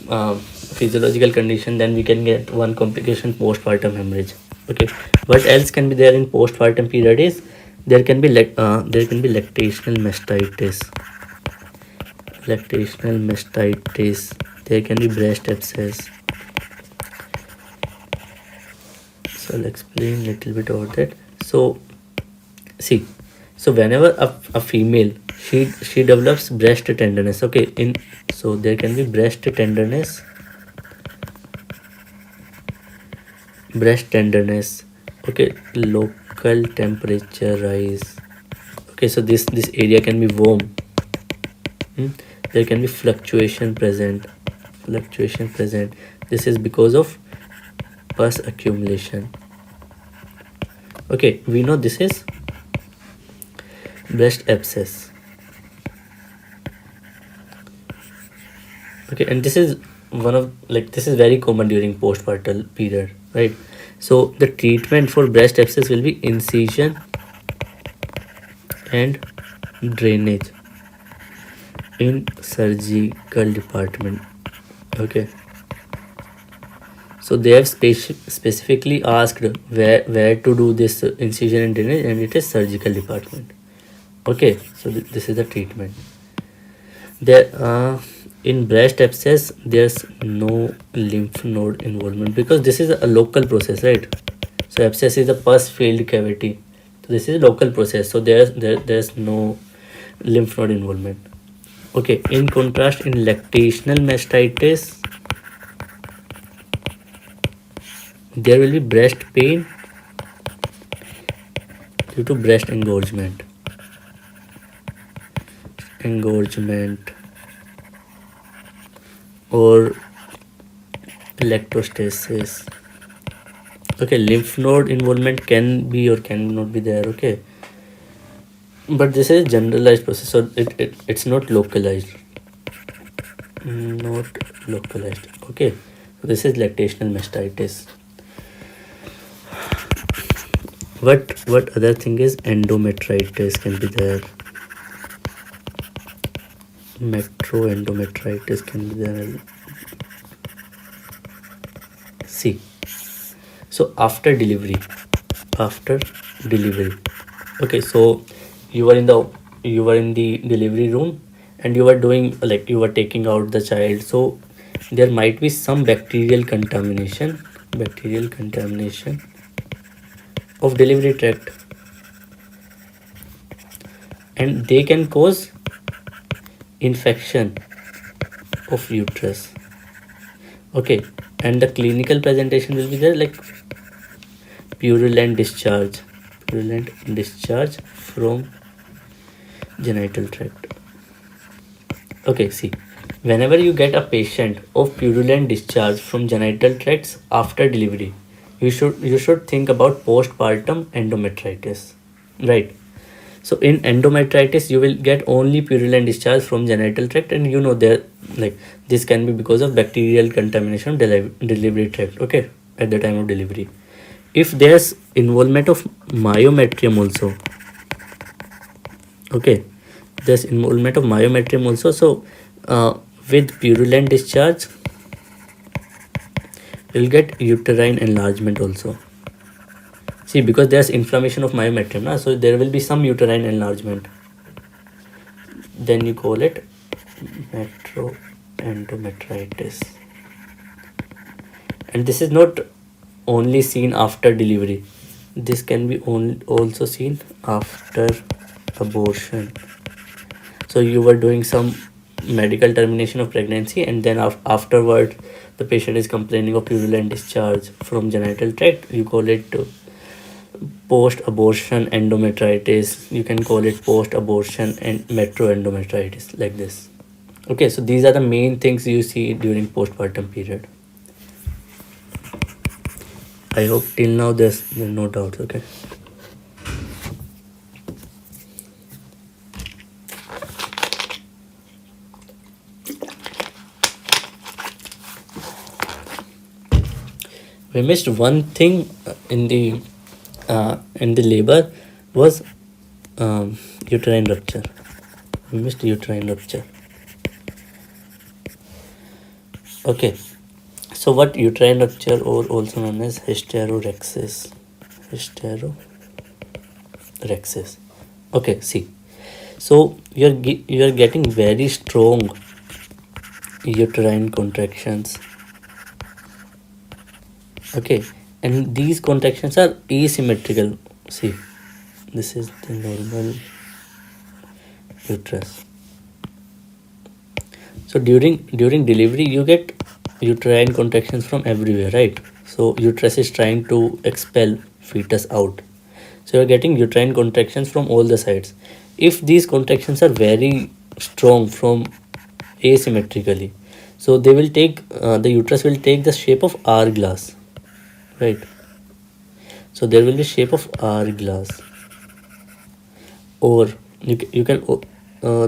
physiological condition. Then we can get one complication, postpartum hemorrhage. Okay, what else can be there in postpartum period is there can be lactational mastitis, there can be breast abscess. So I'll explain a little bit about that. So see, so whenever a female she develops breast tenderness. Okay, so there can be breast tenderness, okay, local temperature rise. Okay, so this area can be warm. There can be fluctuation present. This is because of pus accumulation. Okay, we know this is breast abscess. Okay, and this is this is very common during postpartum period, right? So the treatment for breast abscess will be incision and drainage in surgical department. Okay, so they have specifically asked where to do this incision and drainage, and it is surgical department. Okay, so this is the treatment. There in breast abscess, there's no lymph node involvement because this is a local process, right? So abscess is a pus filled cavity, so this is a local process, so there's no lymph node involvement. Okay, in contrast, in lactational mastitis, there will be breast pain due to breast engorgement or electrostasis. Okay, lymph node involvement can be or cannot be there. Okay, but this is generalized process, so it's not localized. Not localized. Okay, so this is lactational mastitis. What other thing is endometritis can be there. Endometritis can be there. See, so after delivery, okay, so you were in the delivery room and you were doing, like, you were taking out the child, so there might be some bacterial contamination of delivery tract, and they can cause infection of uterus. Okay, and the clinical presentation will be there, like purulent discharge from genital tract. Okay, see, whenever you get a patient of purulent discharge from genital tracts after delivery, you should think about postpartum endometritis, right? So in endometritis, you will get only purulent discharge from genital tract, and you know there, like, this can be because of bacterial contamination of delivery tract. Okay, at the time of delivery, if there's involvement of myometrium also, okay, there's involvement of myometrium also, so with purulent discharge you'll get uterine enlargement also. See, because there's inflammation of myometrium na, so there will be some uterine enlargement, then you call it endometritis. And this is not only seen after delivery, this can be also seen after abortion. So you were doing some medical termination of pregnancy, and then afterward the patient is complaining of purulent discharge from genital tract, you call it post-abortion endometritis, you can call it post-abortion and metroendometritis, like this. Okay, so these are the main things you see during postpartum period. I hope till now there's no doubts. Okay. We missed one thing in the labor was uterine rupture. We missed uterine rupture. Okay, so what uterine rupture, or also known as hysterorhexis. Okay, see, so you're getting very strong uterine contractions. Okay, and these contractions are asymmetrical. See, this is the normal uterus. So during delivery you get uterine contractions from everywhere, right? So uterus is trying to expel fetus out, so you're getting uterine contractions from all the sides. If these contractions are very strong from asymmetrically, so they will take the uterus will take the shape of hourglass, right? So there will be shape of hourglass, or you can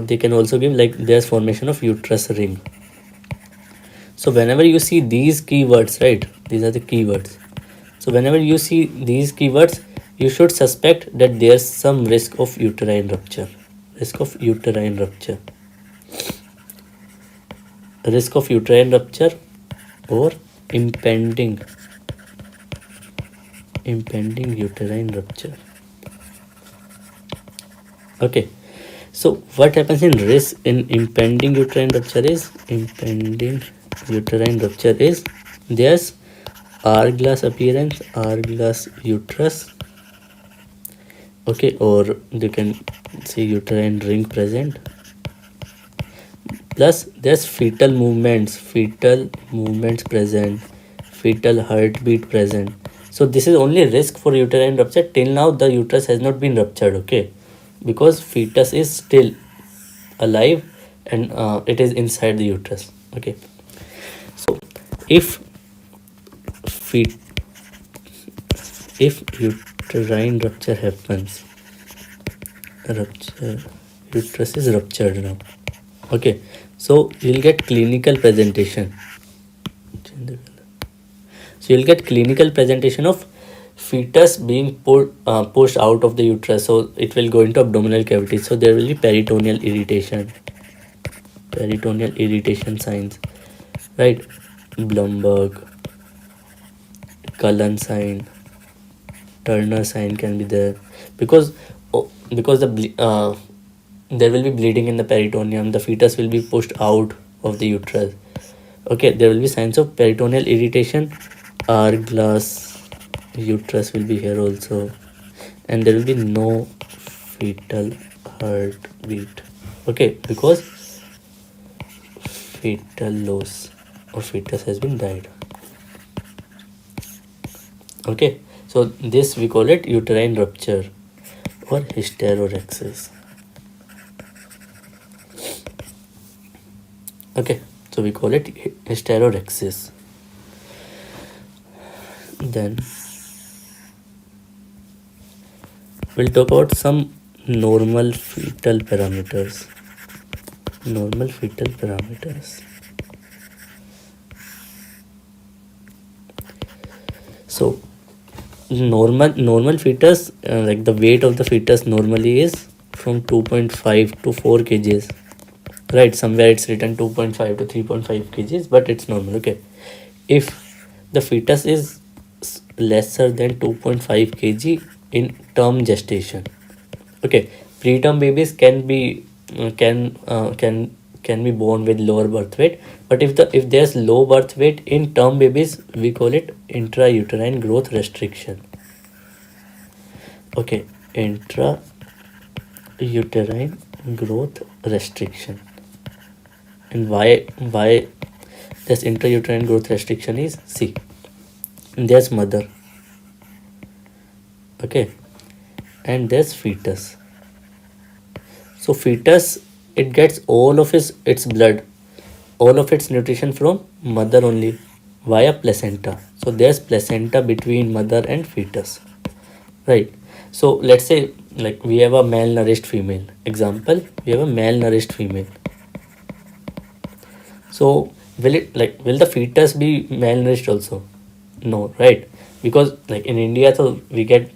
they can also give, like, there's formation of uterus ring. So whenever you see these keywords, right, these are the keywords, so whenever you see these keywords, you should suspect that there's some risk of uterine rupture. Risk of uterine rupture or impending uterine rupture. Okay, so what happens in impending uterine rupture is there's hourglass appearance, hourglass uterus, okay, or you can see uterine ring present, plus there's fetal movements present, fetal heartbeat present. So this is only risk for uterine rupture. Till now the uterus has not been ruptured, okay, because fetus is still alive and it is inside the uterus. Okay, so if if uterine rupture happens, uterus is ruptured now. Okay, so you'll get clinical presentation. So you'll get clinical presentation of fetus being pushed out of the uterus. So it will go into abdominal cavity. So there will be peritoneal irritation signs, right? Blumberg, Cullen sign, Turner sign can be there, because there will be bleeding in the peritoneum. The fetus will be pushed out of the uterus. Okay, there will be signs of peritoneal irritation. Hourglass uterus will be here also, and there will be no fetal heartbeat. Okay, because fetal loss or fetus has been died. Okay, so this we call it uterine rupture or hysterorexis. Okay, so we call it hysterorexis. Then we'll talk about some normal fetal parameters. So normal fetus, like the weight of the fetus normally is from 2.5 to 4 kgs, right? Somewhere it's written 2.5 to 3.5 kgs, but it's normal. Okay, if the fetus is lesser than 2.5 kg in term gestation, okay, preterm babies can be can be born with lower birth weight, but if there's low birth weight in term babies, we call it intrauterine growth restriction. Okay, intrauterine growth restriction. And why this intrauterine growth restriction is, see, there's mother, okay, and there's fetus. So fetus, it gets all of its blood, all of its nutrition from mother only via placenta. So there's placenta between mother and fetus, right? So let's say, like, we have a malnourished female. Example, we have a malnourished female. So will the fetus be malnourished also? No, right? Because like in India, so we get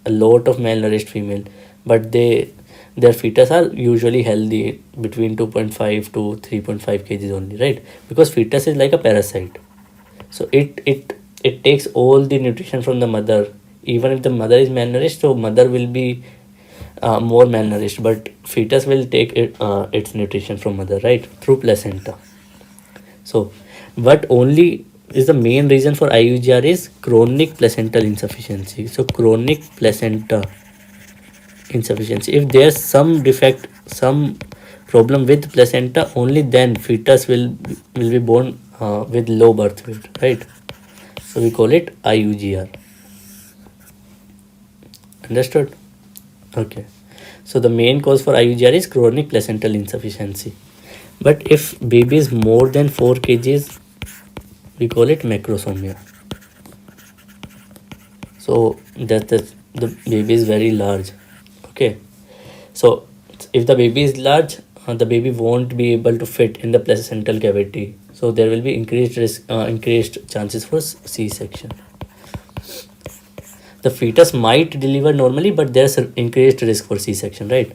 a lot of malnourished female, but their fetus are usually healthy between 2.5 to 3.5 kgs only, right? Because fetus is like a parasite. So it takes all the nutrition from the mother. Even if the mother is malnourished, so mother will be more malnourished, but fetus will take its nutrition from mother, right? Through placenta. So what only is the main reason for IUGR is chronic placental insufficiency. So chronic placenta insufficiency, if there's some defect, some problem with placenta, only then fetus will be born with low birth weight, right? So we call it IUGR. Understood? Okay, so the main cause for IUGR is chronic placental insufficiency. But if baby is more than 4 kgs, we call it macrosomia. So that the baby is very large. Okay, so if the baby is large, the baby won't be able to fit in the placental cavity. So there will be increased chances for C-section. The fetus might deliver normally, but there's an increased risk for C-section, right?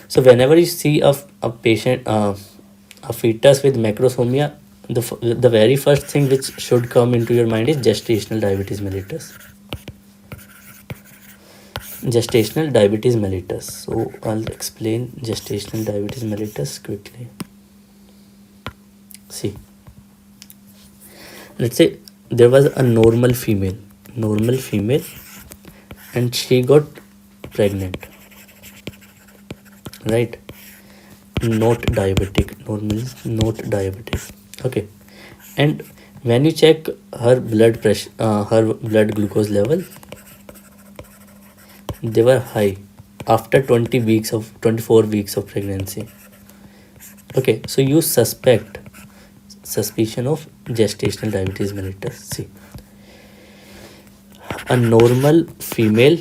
So whenever you see a patient, a fetus with macrosomia, the very first thing which should come into your mind is gestational diabetes mellitus. Gestational diabetes mellitus. So I'll explain gestational diabetes mellitus quickly. See, let's say there was a normal female, and she got pregnant, right? Not diabetic, normal, not diabetic. Okay, and when you check her blood pressure, her blood glucose level, they were high after 24 weeks of pregnancy. Okay, so you suspicion of gestational diabetes mellitus. See, a normal female,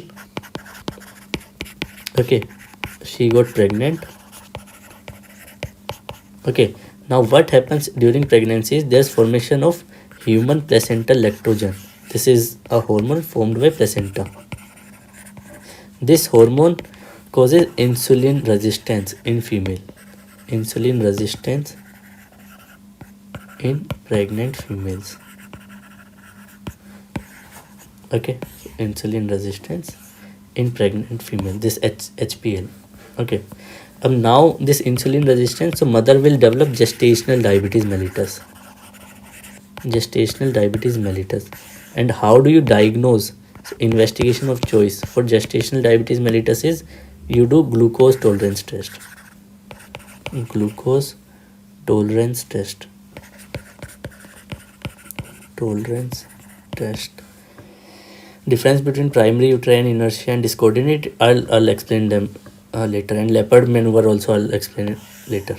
okay, she got pregnant. Okay, now what happens during pregnancy is there's formation of human placental lactogen. This is a hormone formed by placenta. This hormone causes insulin resistance in female. Insulin resistance in pregnant females. Okay, insulin resistance in pregnant female, this HPL. Okay, now this insulin resistance, so mother will develop gestational diabetes mellitus. Gestational diabetes mellitus. And how do you diagnose? So investigation of choice for gestational diabetes mellitus is you do glucose tolerance test. Glucose tolerance test. Tolerance test. Difference between primary uterine inertia and discoordinate, I'll explain them later, and leopard maneuver also I'll explain it later.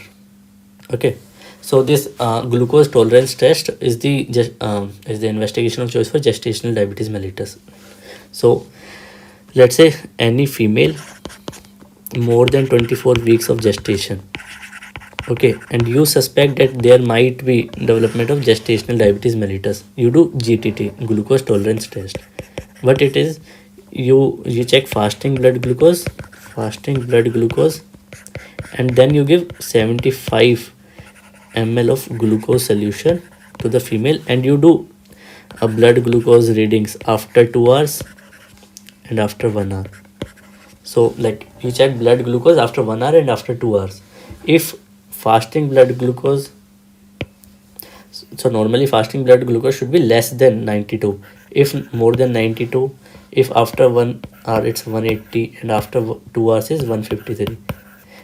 Okay, so this glucose tolerance test is the investigation of choice for gestational diabetes mellitus. So let's say any female more than 24 weeks of gestation, okay, and you suspect that there might be development of gestational diabetes mellitus, you do GTT, glucose tolerance test. What it is, you check fasting blood glucose, and then you give 75 ml of glucose solution to the female, and you do a blood glucose readings after 2 hours and after 1 hour. So like you check blood glucose after 1 hour and after 2 hours. If fasting blood glucose, so normally fasting blood glucose should be less than 92. If more than 92, if after 1 hour it's 180 and after 2 hours is 153.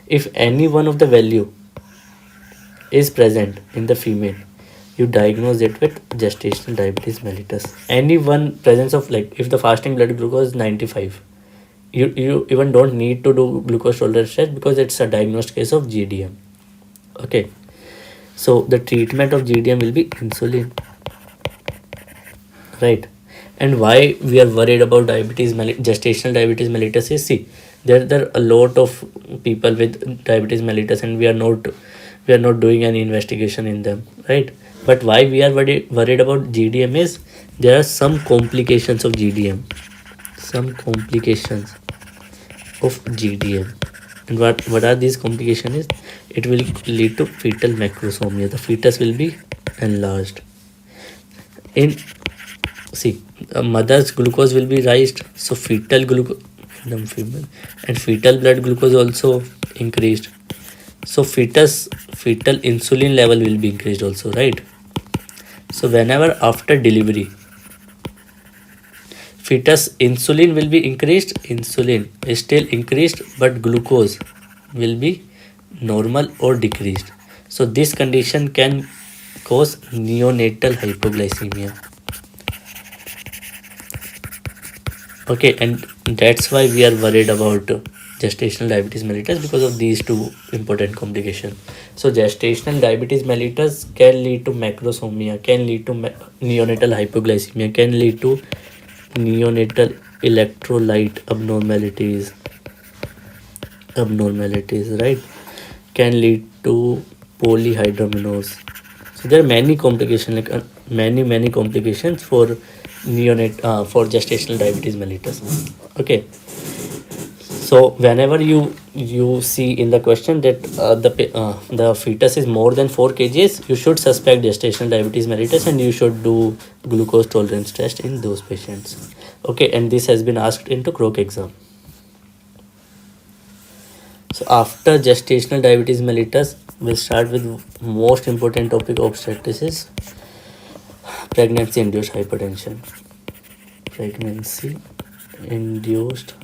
If any one of the value is present in the female, you diagnose it with gestational diabetes mellitus. Any one presence of, like if the fasting blood glucose is 95, you even don't need to do glucose tolerance test because it's a diagnosed case of GDM. Okay, so the treatment of GDM will be insulin, right? And why we are worried about gestational diabetes mellitus is, see, there are a lot of people with diabetes mellitus and we are not doing any investigation in them, right? But why we are worried about GDM is there are some complications of GDM. And what are these complications is, it will lead to fetal macrosomia. The fetus will be enlarged. A mother's glucose will be raised, so fetal glucose and fetal blood glucose also increased. So fetal insulin level will be increased also, right? So whenever after delivery, fetus insulin will be increased, insulin is still increased, but glucose will be normal or decreased. So this condition can cause neonatal hypoglycemia. Okay, and that's why we are worried about gestational diabetes mellitus, because of these two important complications. So gestational diabetes mellitus can lead to macrosomia, can lead to neonatal hypoglycemia, can lead to neonatal electrolyte abnormalities, right? Can lead to polyhydramnios. So there are many complications, like many complications for for gestational diabetes mellitus. Okay, so whenever you see in the question that the fetus is more than 4 kgs, you should suspect gestational diabetes mellitus and you should do glucose tolerance test in those patients. Okay, and this has been asked into Krok exam. So after gestational diabetes mellitus, we'll start with most important topic of obstetrics is pregnancy induced hypertension. Pregnancy induced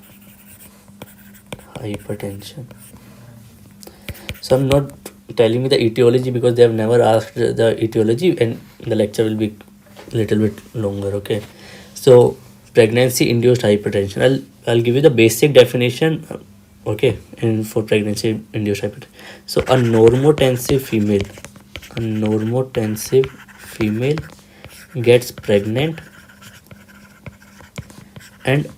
hypertension. So I'm not telling you the etiology because they have never asked the etiology and the lecture will be a little bit longer. Okay, so pregnancy induced hypertension, I'll give you the basic definition, okay, and for pregnancy induced hypertension. So a normotensive female gets pregnant and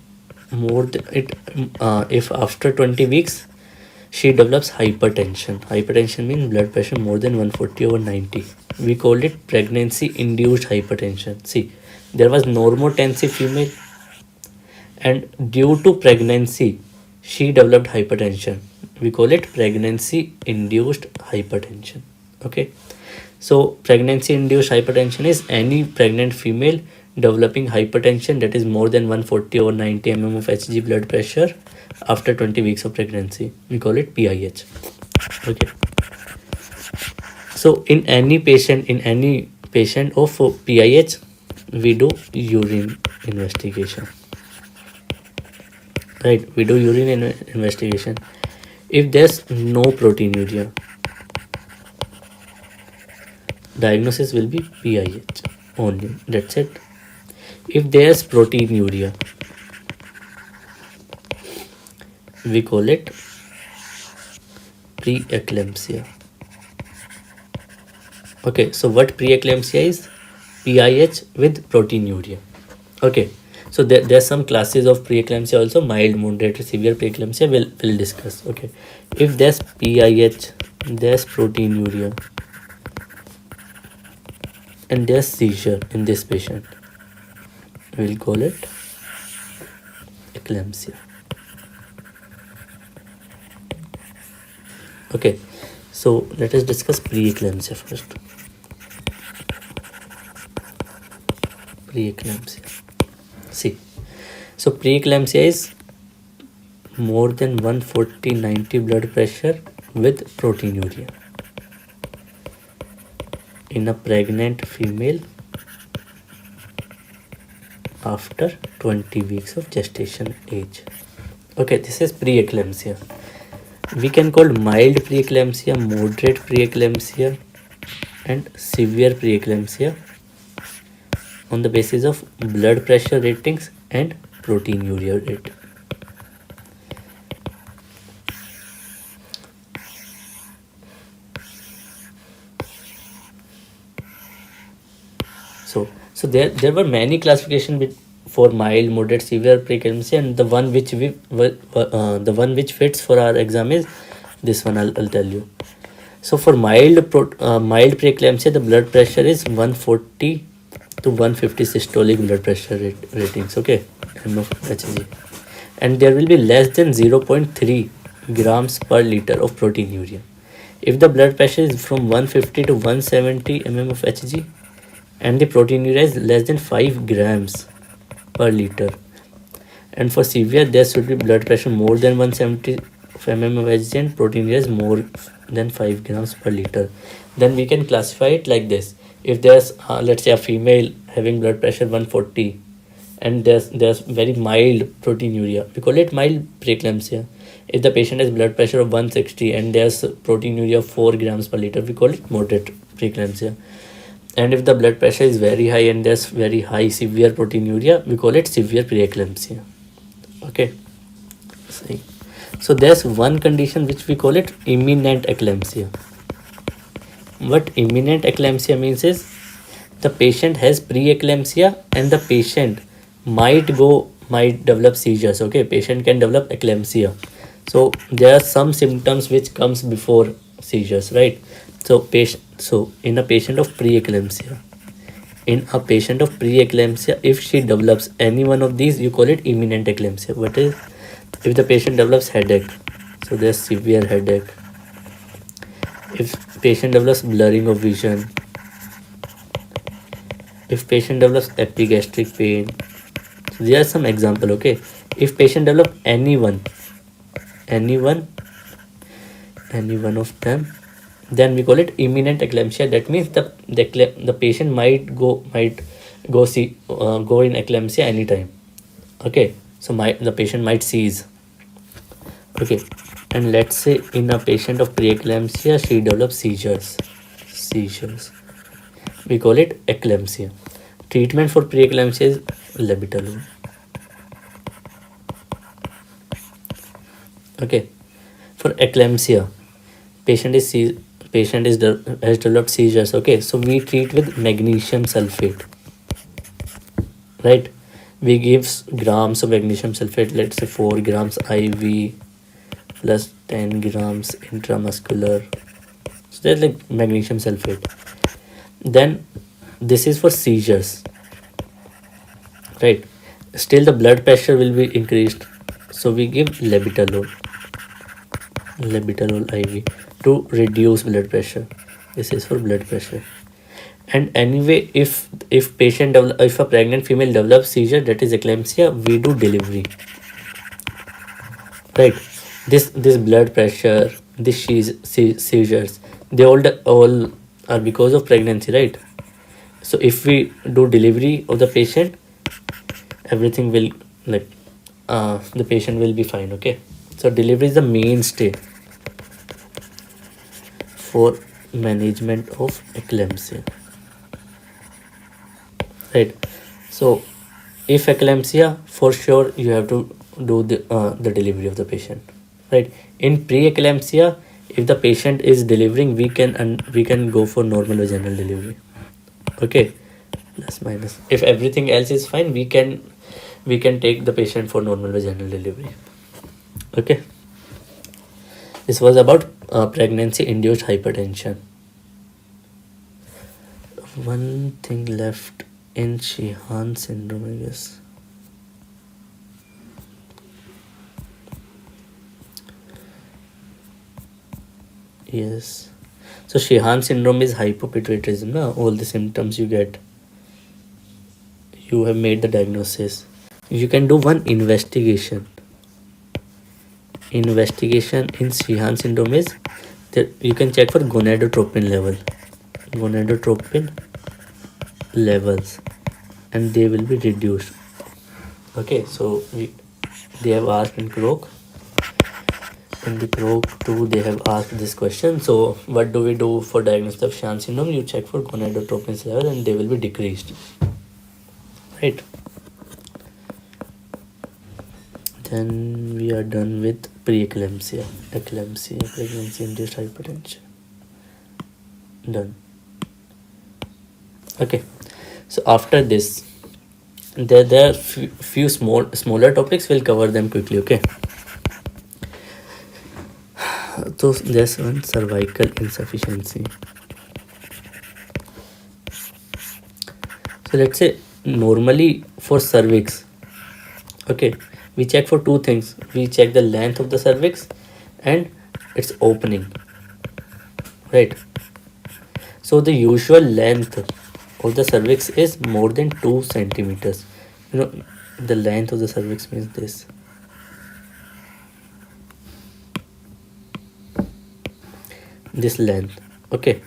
if after 20 weeks she develops hypertension means blood pressure more than 140/90, we called it pregnancy induced hypertension. See, there was normotensive female, and due to pregnancy she developed hypertension, we call it pregnancy induced hypertension. Okay, so pregnancy induced hypertension is any pregnant female developing hypertension that is more than 140/90 mm of Hg blood pressure after 20 weeks of pregnancy. We call it PIH. Okay, so in any patient of PIH, we do urine investigation. Right, we do urine investigation. If there's no proteinuria, diagnosis will be PIH only. That's it. If there's proteinuria, we call it preeclampsia. Okay, so what preeclampsia is? PIH with proteinuria. Okay, so there's some classes of preeclampsia also, mild, moderate, severe preeclampsia we'll discuss. Okay, if there's PIH, there's proteinuria, and there's seizure in this patient, we'll call it eclampsia. Okay, so let us discuss preeclampsia first. Preeclampsia. See, so preeclampsia is more than 140/90 blood pressure with proteinuria in a pregnant female after 20 weeks of gestation age. Okay, this is preeclampsia. We can call mild preeclampsia, moderate preeclampsia, and severe preeclampsia on the basis of blood pressure ratings and proteinuria rate. So there were many classification for mild, moderate, severe preeclampsia, and the one which fits for our exam is this one. I'll tell you. So for mild preeclampsia, the blood pressure is 140 to 150 systolic blood pressure ratings. Okay, Hg, and there will be less than 0.3 grams per liter of proteinuria. If the blood pressure is from 150 to 170 mm of Hg, and the proteinuria is less than 5 grams per liter, and for severe there should be blood pressure more than 170 mm of Hg and proteinuria is more than 5 grams per liter, then we can classify it like this. If there's let's say a female having blood pressure 140 and there's very mild proteinuria, we call it mild preeclampsia. If the patient has blood pressure of 160 and there's proteinuria of 4 grams per liter, we call it moderate preeclampsia. And if the blood pressure is very high and there's very high severe proteinuria, we call it severe preeclampsia. Okay, so there's one condition which we call it imminent eclampsia. What imminent eclampsia means is the patient has preeclampsia and the patient might develop seizures. Okay, patient can develop eclampsia. So there are some symptoms which comes before seizures, right? So in a patient of preeclampsia, if she develops any one of these, you call it imminent eclampsia. What is if the patient develops headache? So there's severe headache. If patient develops blurring of vision, if patient develops epigastric pain, so there are some example. Okay, if patient develop any one of them, then we call it imminent eclampsia. That means the patient might go in eclampsia anytime. Okay, so the patient might seize. Okay, and let's say in a patient of preeclampsia she develops seizures, we call it eclampsia. Treatment for preeclampsia is labetalol. Okay, for eclampsia, patient has developed seizures. Okay, so we treat with magnesium sulfate, right? we give grams of magnesium sulfate, let's say 4 grams IV plus 10 grams intramuscular. So that's like magnesium sulfate. Then this is for seizures, right? Still the blood pressure will be increased, so we give labetalol IV to reduce blood pressure. This is for blood pressure. And anyway, if if a pregnant female develops seizure, that is eclampsia, we do delivery, right? This blood pressure, this seizures, they all are because of pregnancy, right? So if we do delivery of the patient, everything will like the patient will be fine. Okay, so delivery is the mainstay for management of eclampsia, right? So if eclampsia, for sure you have to do the delivery of the patient, right? In pre-eclampsia, if the patient is delivering, we can go for normal vaginal delivery. Okay, plus minus, if everything else is fine, we can take the patient for normal vaginal delivery. Okay, this was about pregnancy induced hypertension. One thing left in Sheehan syndrome, I guess. Yes, so Sheehan syndrome is hypopituitarism, na? All the symptoms you get, you have made the diagnosis. You can do one investigation in Sheehan syndrome is that you can check for gonadotropin levels, and they will be reduced. Okay, so they have asked in Krok. In the Krok 2, they have asked this question. So what do we do for diagnosis of Sheehan syndrome? You check for gonadotropin level and they will be decreased, right? Then we are done with preeclampsia, pregnancy induced hypertension. Done. Okay, so after this, there are few smaller topics. We'll cover them quickly. Okay, so there's one, cervical insufficiency. So let's say normally for cervix, okay, we check for two things. We check the length of the cervix and its opening, right? So the usual length of the cervix is more than 2 centimeters. You know, the length of the cervix means this. This length, okay,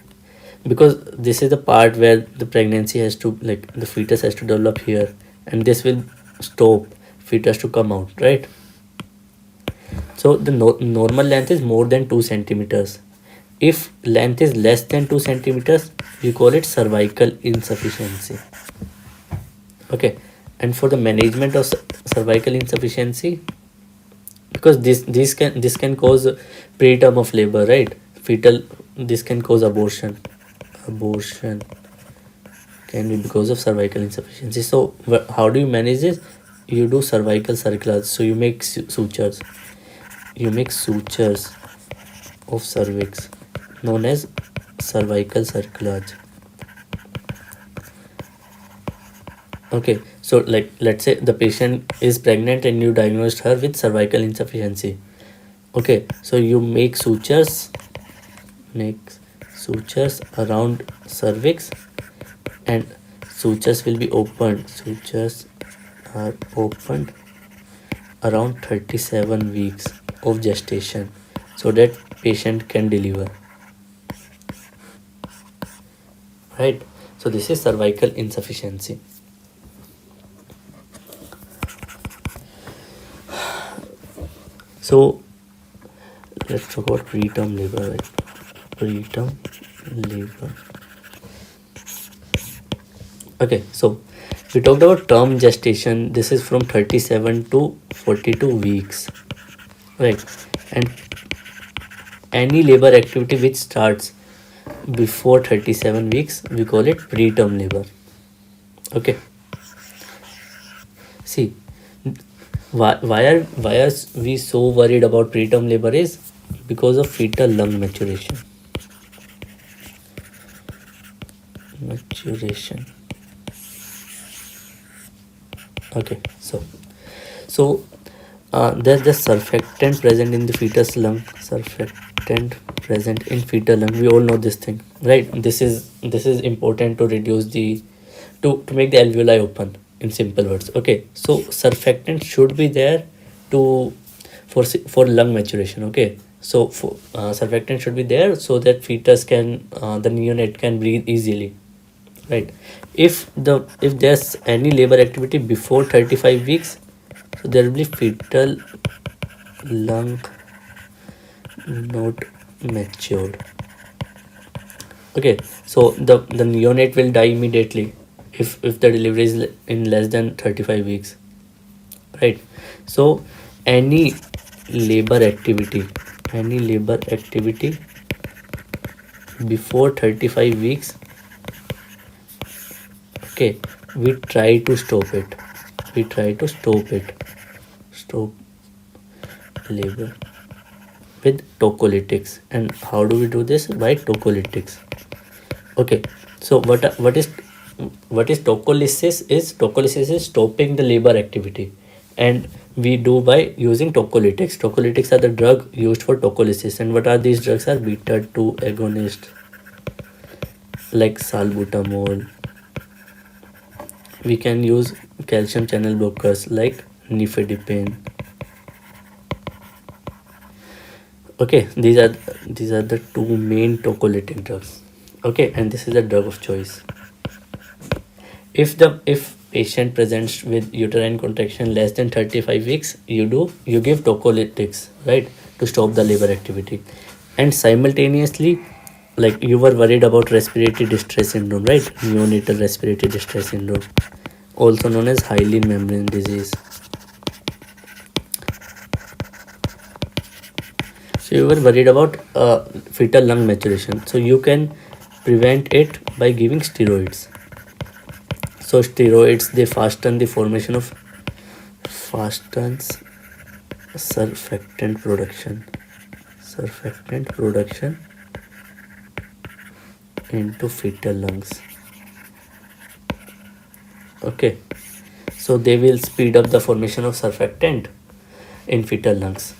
because this is the part where the pregnancy has to, like, the fetus has to develop here, and this will stop fetus to come out, right? So the normal length is more than 2 centimeters. If length is less than 2 centimeters, we call it cervical insufficiency. Okay, and for the management of cervical insufficiency, because this can cause preterm of labor, right? Fetal, this can cause abortion can be because of cervical insufficiency. So how do you manage this? You do cervical cerclage. So you make sutures of cervix known as cervical cerclage. Okay, so like, let's say the patient is pregnant and you diagnosed her with cervical insufficiency. Okay, so you make sutures around cervix, and sutures will be opened. Sutures are opened around 37 weeks of gestation, so that patient can deliver, right? So this is cervical insufficiency. So let's talk about preterm labor, right? Preterm labor. Okay, so we talked about term gestation. This is from 37 to 42 weeks, right? And any labor activity which starts before 37 weeks, we call it preterm labor. Okay, See, why are we so worried about preterm labor is because of fetal lung maturation. Okay, so there's the surfactant present in the fetus lung. Surfactant present in fetal lung. We all know this thing, right? This is important to reduce the to make the alveoli open. In simple words, okay. So surfactant should be there to for lung maturation. Okay, so surfactant should be there so that fetus can the neonate can breathe easily, right? If there's any labor activity before 35 weeks, so there will be fetal lung not matured. Okay, so the neonate will die immediately if the delivery is in less than 35 weeks, right? So any labor activity before 35 weeks, okay, we try to stop it. Stop labor with tocolytics. And how do we do this? By tocolytics. Okay, so what is tocolysis is? Tocolysis is stopping the labor activity, and we do by using tocolytics. Tocolytics are the drug used for tocolysis. And what are these drugs? Are beta 2 agonist like salbutamol. We can use calcium channel blockers like nifedipine. Okay, these are the two main tocolytic drugs. Okay, and this is the drug of choice. If patient presents with uterine contraction less than 35 weeks, you give tocolytics, right, to stop the labor activity. And simultaneously, like you were worried about respiratory distress syndrome, right? Neonatal respiratory distress syndrome, also known as hyaline membrane disease. So you were worried about fetal lung maturation, so you can prevent it by giving steroids. So steroids, they fasten the formation of surfactant production into fetal lungs. Okay, so they will speed up the formation of surfactant in fetal lungs,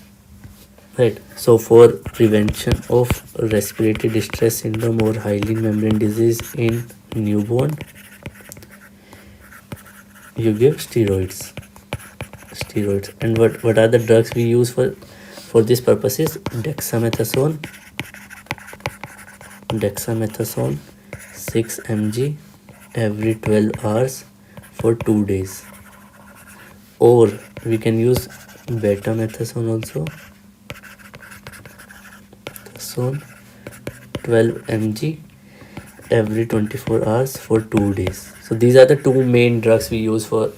right? So for prevention of respiratory distress syndrome or hyaline membrane disease in newborn, you give steroids. And what are the drugs we use for this purposes? Dexamethasone 6 mg every 12 hours for 2 days, or we can use betamethasone also, 12 mg every 24 hours for 2 days. So these are the two main drugs we use for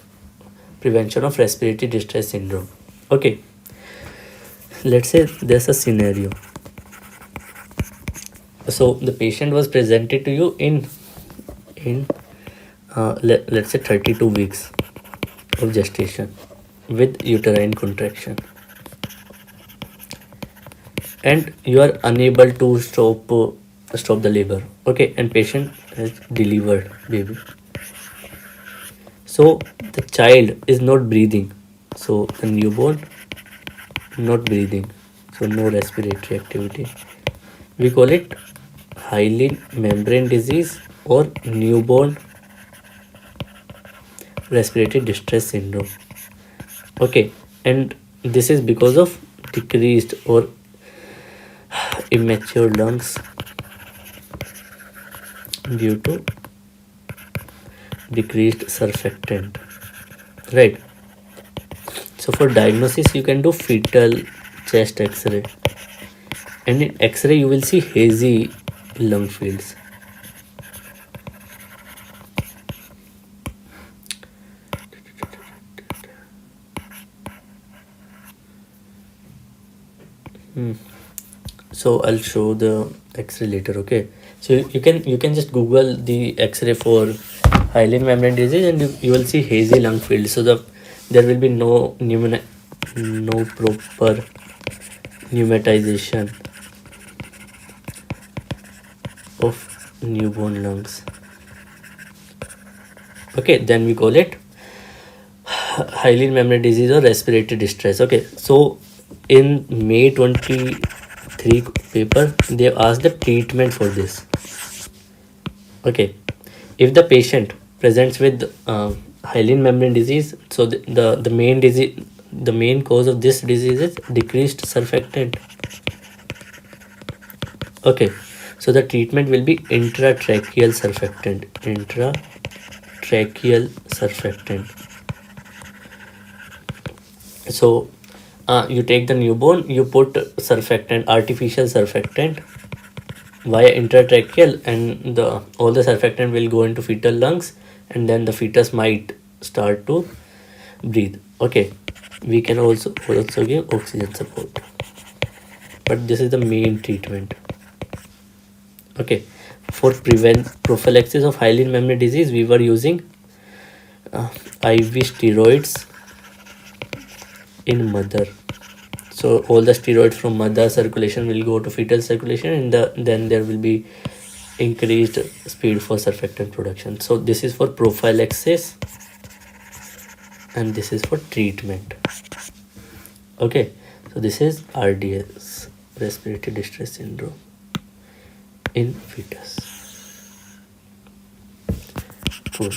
prevention of respiratory distress syndrome. Okay, let's say there's a scenario. So the patient was presented to you in let's say 32 weeks of gestation with uterine contraction, and you are unable to stop the labor. Okay, and patient has delivered baby. So the child is not breathing, so the newborn not breathing, so no respiratory activity. We call it hyaline membrane disease or newborn respiratory distress syndrome. Okay, and this is because of decreased or immature lungs due to decreased surfactant, right? So for diagnosis, you can do fetal chest x-ray, and in x-ray you will see hazy lung fields. So I'll show the x-ray later. Okay, so you can just google the x-ray for hyaline membrane disease, and you will see hazy lung fields. So there will be no proper pneumatization of newborn lungs. Okay, then we call it hyaline membrane disease or respiratory distress. Okay, so in May 23 paper, they asked the treatment for this. Okay, if the patient presents with hyaline membrane disease, so the main disease, the main cause of this disease is decreased surfactant. Okay, so the treatment will be intratracheal surfactant. So you take the newborn, you put surfactant, artificial surfactant via intratracheal, and all the surfactant will go into fetal lungs, and then the fetus might start to breathe. Okay, we can also give oxygen support, but this is the main treatment. Okay, for prophylaxis of hyaline membrane disease, we were using IV steroids in mother. So all the steroids from mother circulation will go to fetal circulation, and then there will be increased speed for surfactant production. So this is for prophylaxis and this is for treatment. Okay, so this is RDS, respiratory distress syndrome in fetus. Cool.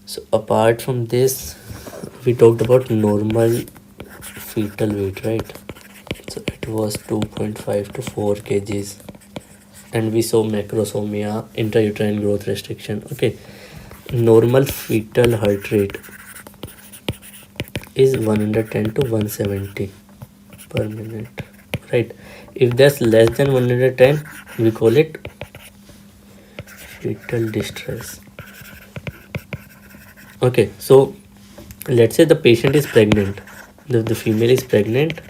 So apart from this, we talked about normal fetal weight, right? So it was 2.5 to 4 kgs, and we saw macrosomia, intrauterine growth restriction. Okay, normal fetal heart rate is 110 to 170 per minute, right? If that's less than 110, we call it fetal distress. Okay, so let's say the patient is pregnant, the female is pregnant,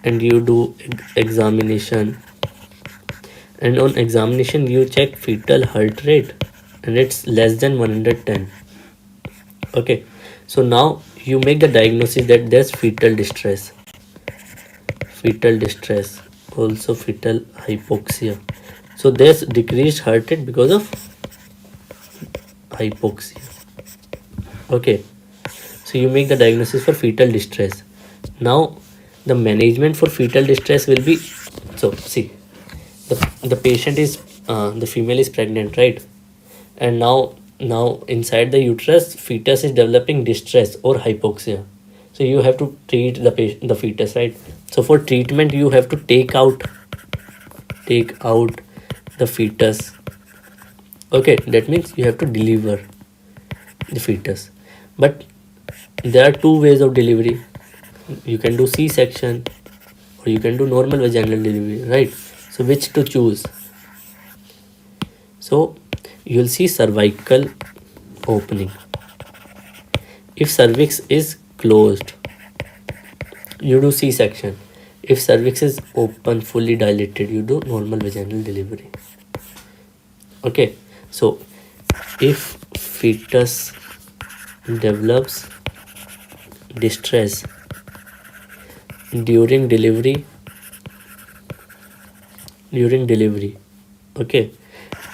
and you do examination, and on examination you check fetal heart rate and it's less than 110. Okay, so now you make the diagnosis that there's fetal distress, also fetal hypoxia. So there's decreased heart rate because of hypoxia. Okay, so you make the diagnosis for fetal distress. Now the management for fetal distress will be, so see, the patient is the female is pregnant, right? And now inside the uterus, fetus is developing distress or hypoxia. So you have to treat the fetus, right? So for treatment you have to take out the fetus. Okay, that means you have to deliver the fetus. But there are two ways of delivery. You can do C-section or you can do normal vaginal delivery, right? So which to choose? So you'll see cervical opening. If cervix is closed, you do C-section. If cervix is open, fully dilated, you do normal vaginal delivery. Okay, so if fetus develops distress during delivery, okay,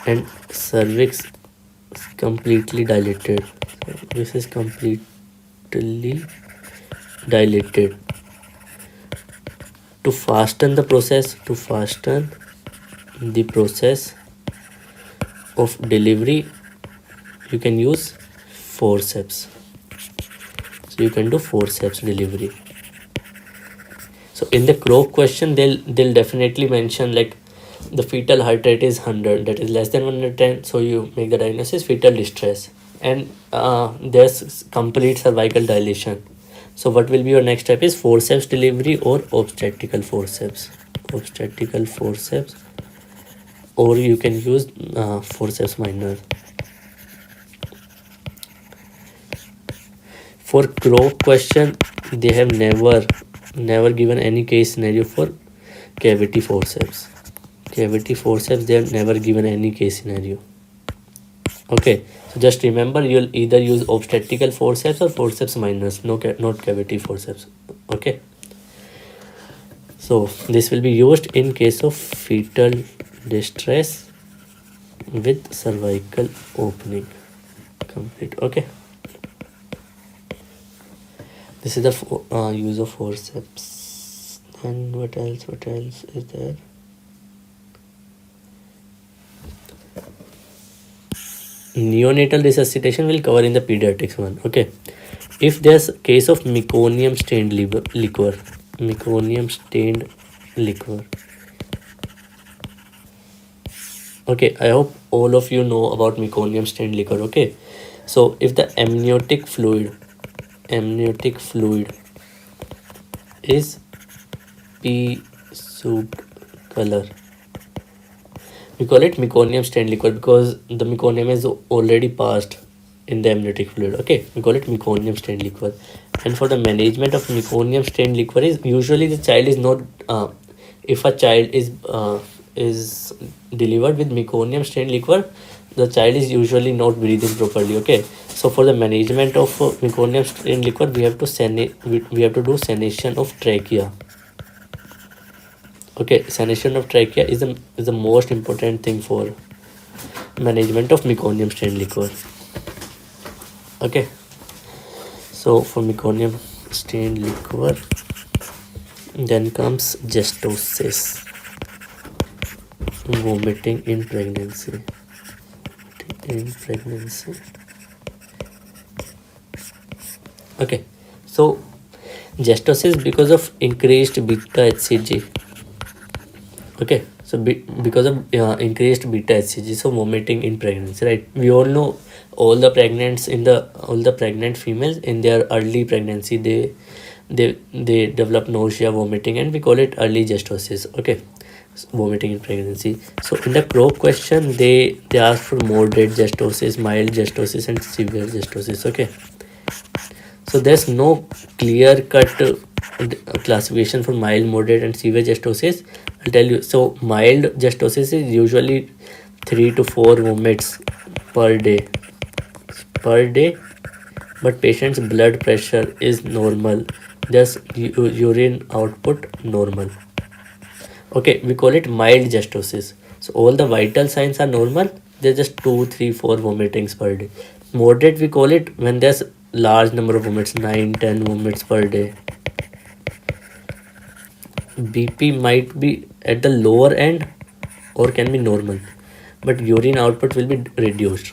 and cervix is completely dilated, so this is completely dilated, to fasten the process of delivery, you can use forceps. So you can do forceps delivery. So in the Krok question, they'll definitely mention like the fetal heart rate is 100, that is less than 110. So you make the diagnosis fetal distress, and there's complete cervical dilation. So what will be your next step is forceps delivery or obstetrical forceps, or you can use forceps minor. For Krok question, they have never given any case scenario for cavity forceps. They have never given any case scenario. Okay, so just remember you'll either use obstetrical forceps or forceps minus, not cavity forceps. Okay, so this will be used in case of fetal distress with cervical opening. Complete. Okay, this is the use of forceps. And what else is there? Neonatal resuscitation will cover in the pediatrics one. Okay, if there's a case of meconium stained liquor, okay, I hope all of you know about meconium stained liquor. Okay, so if the amniotic fluid is pea soup color, we call it meconium stained liquor because the meconium is already passed in the amniotic fluid. Okay, we call it meconium stained liquor. And for the management of meconium stained liquor is usually the child is not if a child is delivered with meconium stained liquor, the child is usually not breathing properly. Okay, so for the management of meconium stained liquor, we have to do sanation of trachea. Okay, sanation of trachea is the most important thing for management of meconium stained liquor. Okay, so for meconium stained liquor, then comes gestosis, vomiting in pregnancy. Okay, so gestosis because of increased beta HCG. Okay, so because of increased beta HCG, so vomiting in pregnancy, right? We all know all the pregnant females in their early pregnancy, they develop nausea, vomiting, and we call it early gestosis. Okay, so vomiting in pregnancy. So in the Krok question, they ask for moderate gestosis, mild gestosis, and severe gestosis. Okay, so there's no clear cut classification for mild, moderate, and severe gestosis. I'll tell you. So mild gestosis is usually 3 to 4 vomits per day, but patient's blood pressure is normal. Thus urine output normal. Okay, we call it mild gestosis. So all the vital signs are normal. There's just 2, 3, 4 vomitings per day. Moderate we call it when there's large number of vomits, 9, 10 vomits per day. BP might be at the lower end or can be normal, but urine output will be reduced.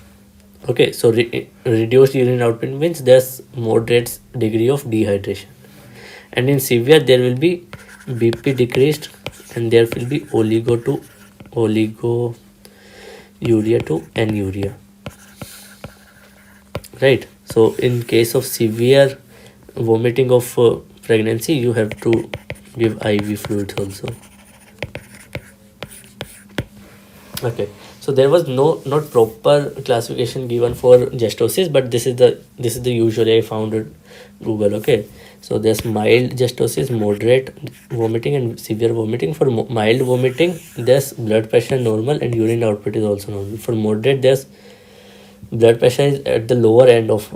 Okay, so reduced urine output means there's moderate degree of dehydration, and in severe there will be BP decreased and there will be oliguria to anuria, right? So in case of severe vomiting of pregnancy, you have to give IV fluids also. Okay, so there was not proper classification given for gestosis, but this is the usually I found at Google. Okay, so there's mild gestosis, moderate vomiting, and severe vomiting. For mild vomiting, there's blood pressure normal and urine output is also normal. For moderate, there's blood pressure is at the lower end of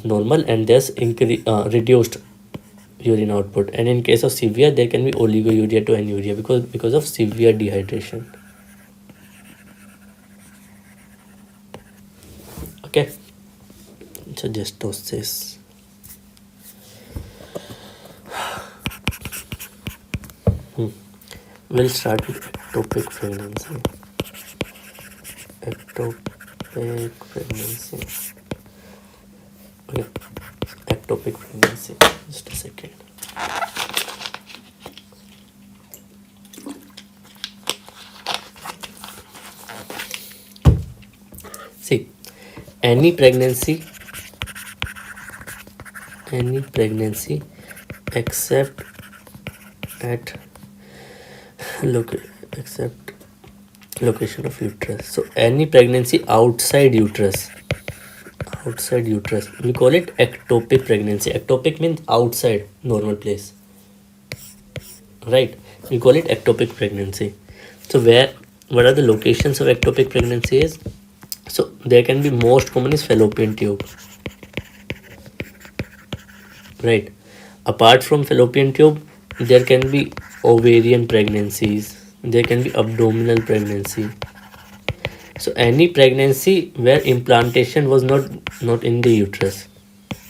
normal and there's reduced urine output. And in case of severe, there can be oliguria to anuria because of severe dehydration. Okay, so gestosis. We'll start with ectopic pregnancy. Okay, ectopic pregnancy. Just a second. See, any pregnancy except location of uterus. So any pregnancy outside uterus, we call it ectopic pregnancy. Ectopic means outside normal place, right? We call it ectopic pregnancy. So what are the locations of ectopic pregnancy is? So there can be most common is fallopian tube, right? Apart from fallopian tube, there can be ovarian pregnancies, there can be abdominal pregnancy. So any pregnancy where implantation was not in the uterus,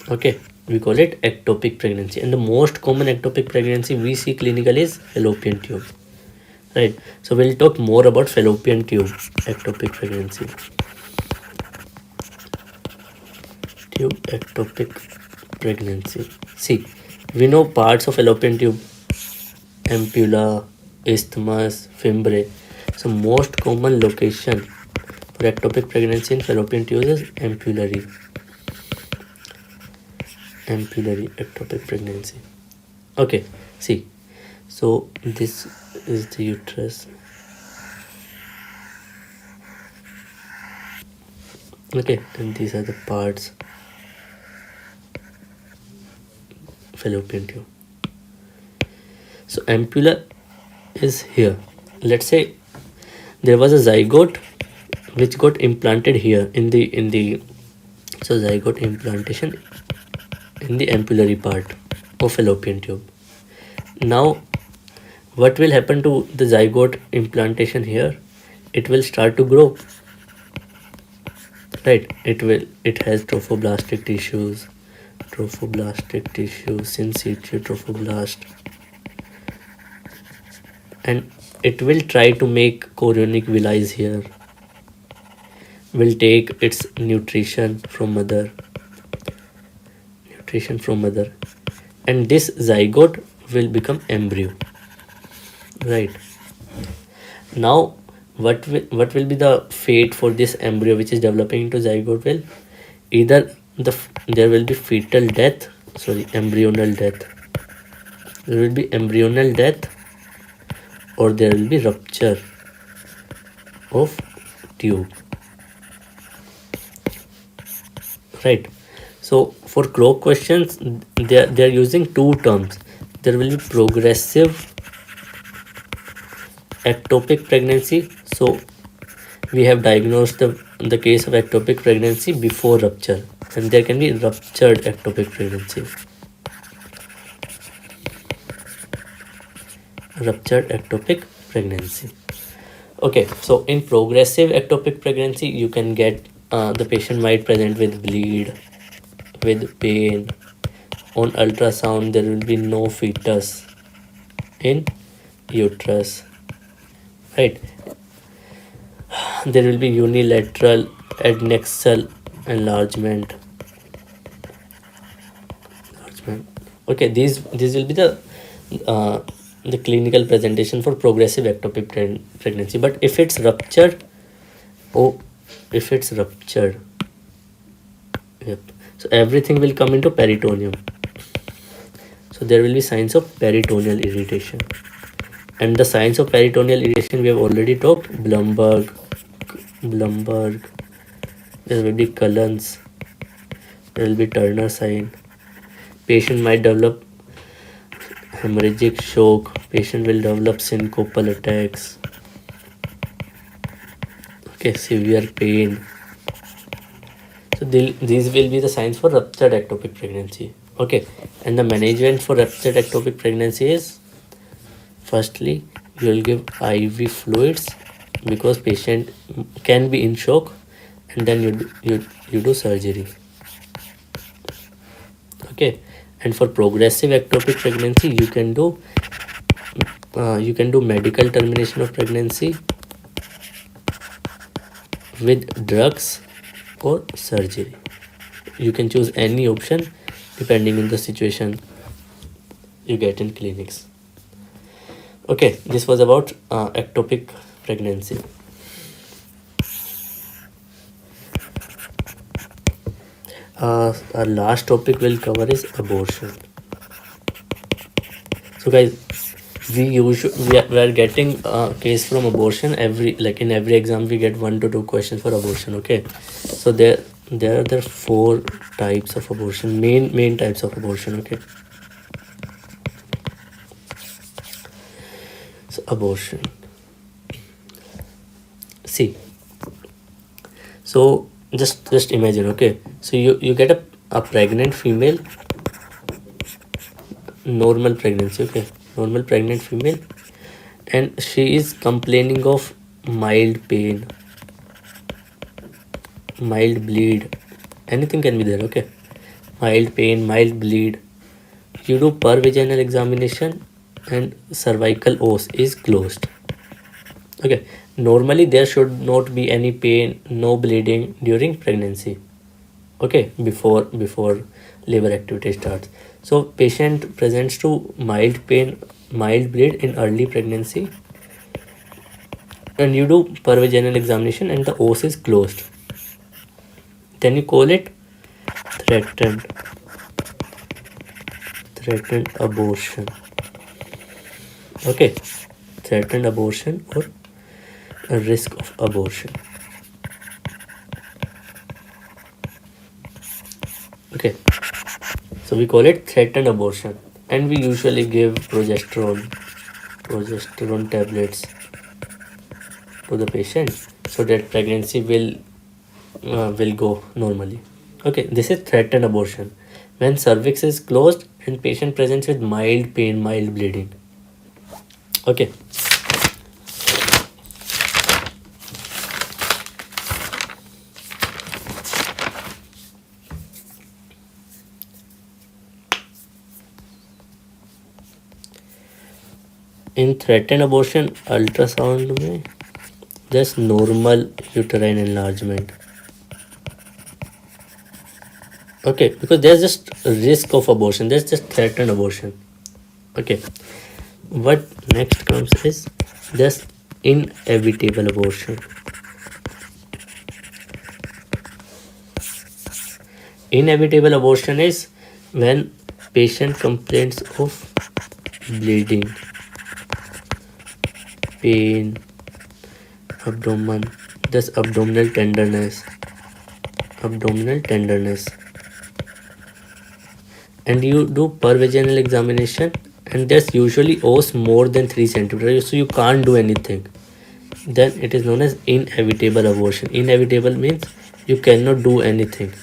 okay, we call it ectopic pregnancy. And the most common ectopic pregnancy we see clinical is fallopian tube, right? So we'll talk more about fallopian tube ectopic pregnancy. Tube ectopic pregnancy. See, we know parts of fallopian tube: ampulla, isthmus, fimbriae. So most common location for ectopic pregnancy in fallopian tube is ampullary. Ampullary ectopic pregnancy. Okay, see, so this is the uterus. Okay, and these are the parts fallopian tube. So ampulla is here. Let's say there was a zygote which got implanted here in the so zygote implantation in the ampullary part of fallopian tube. Now what will happen to the zygote implantation here? It will start to grow, right? It has trophoblastic tissues, in situ trophoblast, and it will try to make chorionic villi here, will take its nutrition from mother, and this zygote will become embryo, right? Now what will be the fate for this embryo which is developing into zygote? Will either there will be embryonal death. There will be embryonal death, or there will be rupture of tube, right? So for Krok questions, they are using two terms. There will be progressive ectopic pregnancy. So we have diagnosed the case of ectopic pregnancy before rupture, and there can be ruptured ectopic pregnancy. Okay, so in progressive ectopic pregnancy, you can get the patient might present with bleed, with pain. On ultrasound, there will be no fetus in uterus, right? There will be unilateral adnexal enlargement. Okay, these will be the clinical presentation for progressive ectopic pregnancy. But if it's ruptured, yep, so everything will come into peritoneum. So there will be signs of peritoneal irritation, and the signs of peritoneal irritation we have already talked: Blumberg, there will be Cullen's, there will be Turner sign. Patient might develop hemorrhagic shock, patient will develop syncopal attacks, okay, severe pain. So these will be the signs for ruptured ectopic pregnancy. Okay, and the management for ruptured ectopic pregnancy is, firstly, you will give IV fluids because patient can be in shock, and then you do surgery. Okay, and for progressive ectopic pregnancy, you can do medical termination of pregnancy with drugs or surgery. You can choose any option depending on the situation you get in clinics. Okay, this was about ectopic pregnancy. Our last topic we'll cover is abortion. So guys, we are getting a case from abortion in every exam. We get 1 to 2 questions for abortion. Okay, so there are 4 types of abortion, main types of abortion. Okay, so abortion, see, So just imagine, okay, so you get a pregnant female, normal pregnancy, okay, normal pregnant female, and she is complaining of mild pain, mild bleed, anything can be there, okay, mild pain, mild bleed. You do per vaginal examination and cervical os is closed. Okay, normally there should not be any pain, no bleeding during pregnancy, okay, before labor activity starts. So patient presents to mild pain, mild bleed in early pregnancy, and you do per vaginal examination and the os is closed. Then you call it threatened abortion, okay, threatened abortion or a risk of abortion. Okay, so we call it threatened abortion, and we usually give progesterone tablets to the patient so that pregnancy will go normally. Okay, this is threatened abortion when cervix is closed and patient presents with mild pain, mild bleeding. Okay. In threatened abortion ultrasound में just normal uterine enlargement. Okay, because there's just risk of abortion, there's just threatened abortion. Okay, what next comes is just inevitable abortion. Inevitable abortion is when patient complains of bleeding, pain, abdomen, just abdominal tenderness, and you do per vaginal examination and there's usually os more than 3 centimeters, so you can't do anything, then it is known as inevitable abortion. Inevitable means you cannot do anything,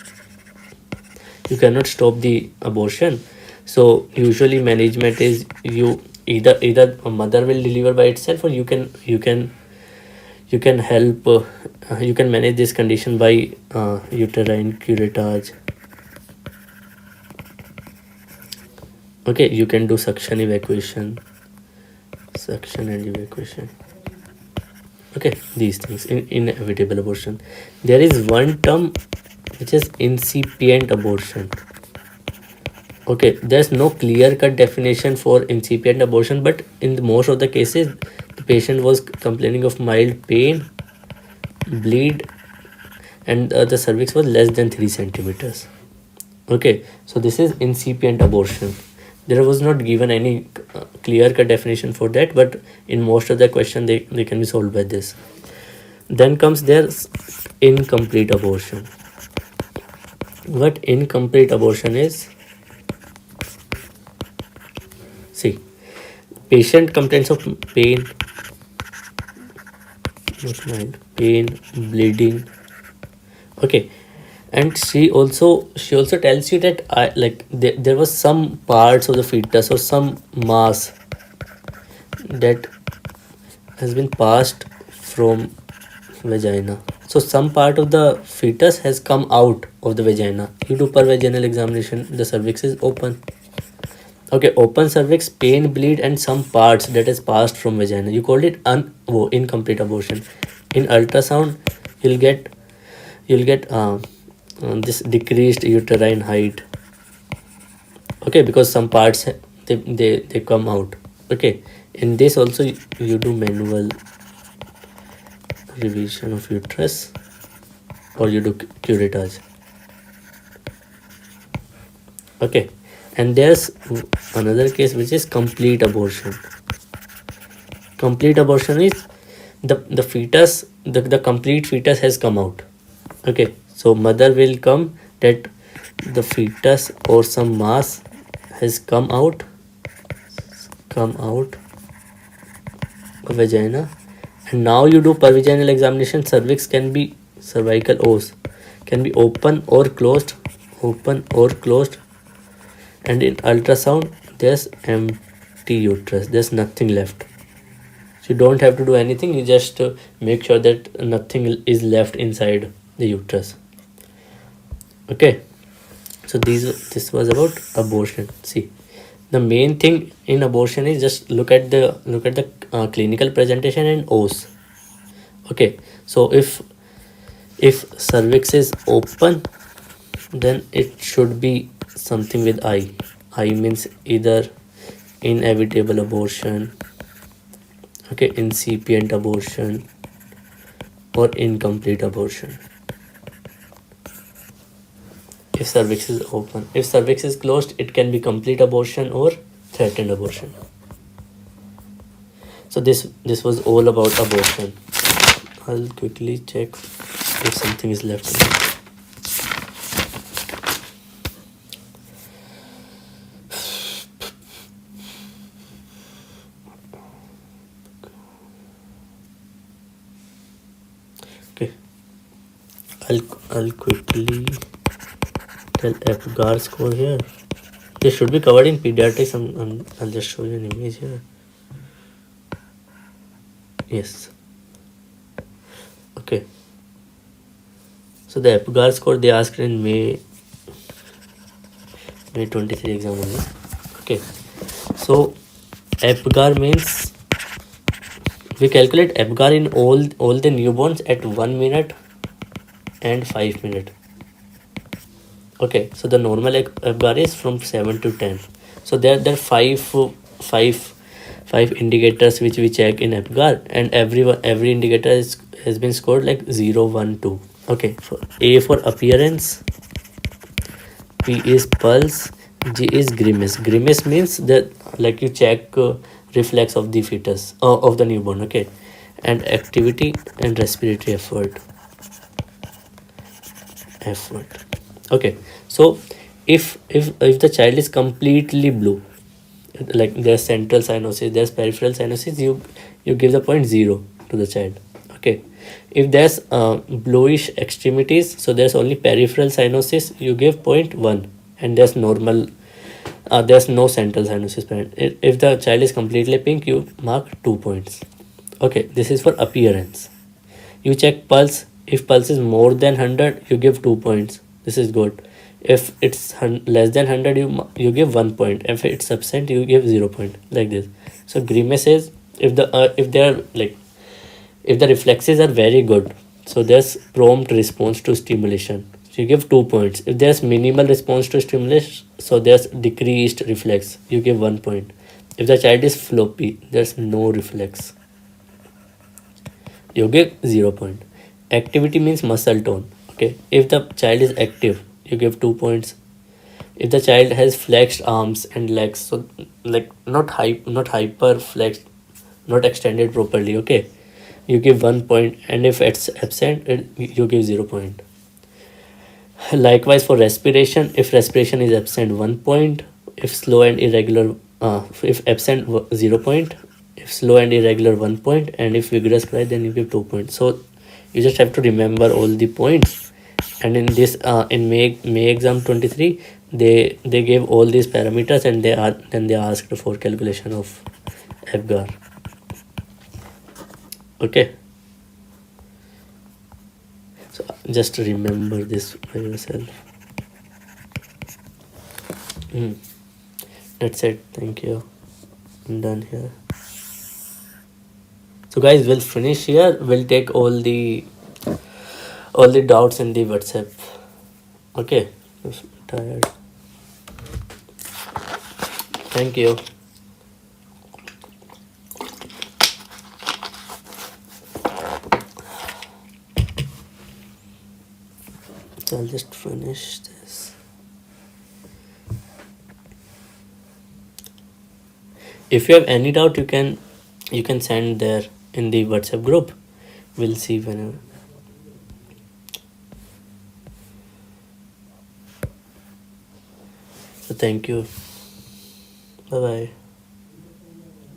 you cannot stop the abortion. So usually management is you either a mother will deliver by itself, or you can help, you can manage this condition by uterine curettage. Okay, you can do suction and evacuation. Okay, these things in inevitable abortion. There is one term which is incipient abortion. Okay, there's no clear-cut definition for incipient abortion, but in most of the cases, the patient was complaining of mild pain, bleed, and the cervix was less than 3 centimeters. Okay, so this is incipient abortion. There was not given any clear-cut definition for that, but in most of the question, they can be solved by this. Then comes there's incomplete abortion. What incomplete abortion is? See, patient complains of pain, bleeding. Okay, and she also tells you that there was some parts of the fetus or some mass that has been passed from vagina. So some part of the fetus has come out of the vagina. You do per vaginal examination, the cervix is open. Okay, open cervix, pain, bleed, and some parts that is passed from vagina. You called it incomplete abortion. In ultrasound, you'll get this decreased uterine height. Okay, because some parts they come out. Okay, in this also you do manual revision of uterus, or you do curettage. Okay, and there's another case which is complete abortion. Complete abortion is the fetus, the complete fetus has come out. Okay, so mother will come that the fetus or some mass has come out of vagina, and now you do per vaginal examination, cervix can be cervical os can be open or closed, and in ultrasound there's empty uterus, there's nothing left. So you don't have to do anything, you just make sure that nothing is left inside the uterus. Okay, so this was about abortion. See, the main thing in abortion is just look at the clinical presentation and os. Okay, so if cervix is open, then it should be something with I. I means either inevitable abortion, okay, incipient abortion, or incomplete abortion. If cervix is open, if cervix is closed, it can be complete abortion or threatened abortion. So this was all about abortion. I'll quickly check if something is left. Okay, I'll quickly tell FGAR score here. This should be covered in pediatrics. I'll just show you an image here. Yes. Okay. So the FGAR score they asked in May 23 exam only. Okay. So FGAR means we calculate FGAR in all the newborns at 1 minute and 5 minutes. Okay, so the normal FGAR is from 7 to 10. So there are five indicators which we check in FGAR, and every indicator has been scored like 0, 1, 2. Okay, for A for appearance, P is pulse, G is grimace. Grimace means that like you check reflex of the fetus of the newborn. Okay, and activity and respiratory effort. Okay, so if the child is completely blue, like there's central cyanosis, there's peripheral cyanosis, you give the point 0 to the child. Okay, if there's bluish extremities, so there's only peripheral cyanosis, you give point 1, and there's normal, there's no central cyanosis present. If the child is completely pink, you mark 2 points. Okay, this is for appearance. You check pulse. If pulse is more than 100, you give 2 points. This is good. If it's less than 100, you give 1 point. If it's absent, you give 0 point, like this. So grimace is if the reflexes are very good, so there's prompt response to stimulation, so you give 2 points. If there's minimal response to stimulus, so there's decreased reflex, you give 1 point. If the child is floppy, there's no reflex, you give 0 point. Activity means muscle tone. Okay, if the child is active, you give 2 points. If the child has flexed arms and legs, so like not hyper flexed, not extended properly, okay, you give 1 point. And if it's absent, you give 0 point. Likewise for respiration, if respiration is absent, 1 point. If slow and irregular, if absent, 0 point. If slow and irregular, 1 point. And if vigorous cry, then you give 2 points. So you just have to remember all the points. And in this in May exam 23, they gave all these parameters, and they asked for calculation of FGAR. Okay, so just remember this by yourself. That's it. Thank you. I'm done here. So guys, we'll finish here. We'll take all the doubts in the WhatsApp. Okay, I'm tired. Thank you. So I'll just finish this. If you have any doubt, you can send there in the WhatsApp group. We'll see whenever. So thank you. Bye bye.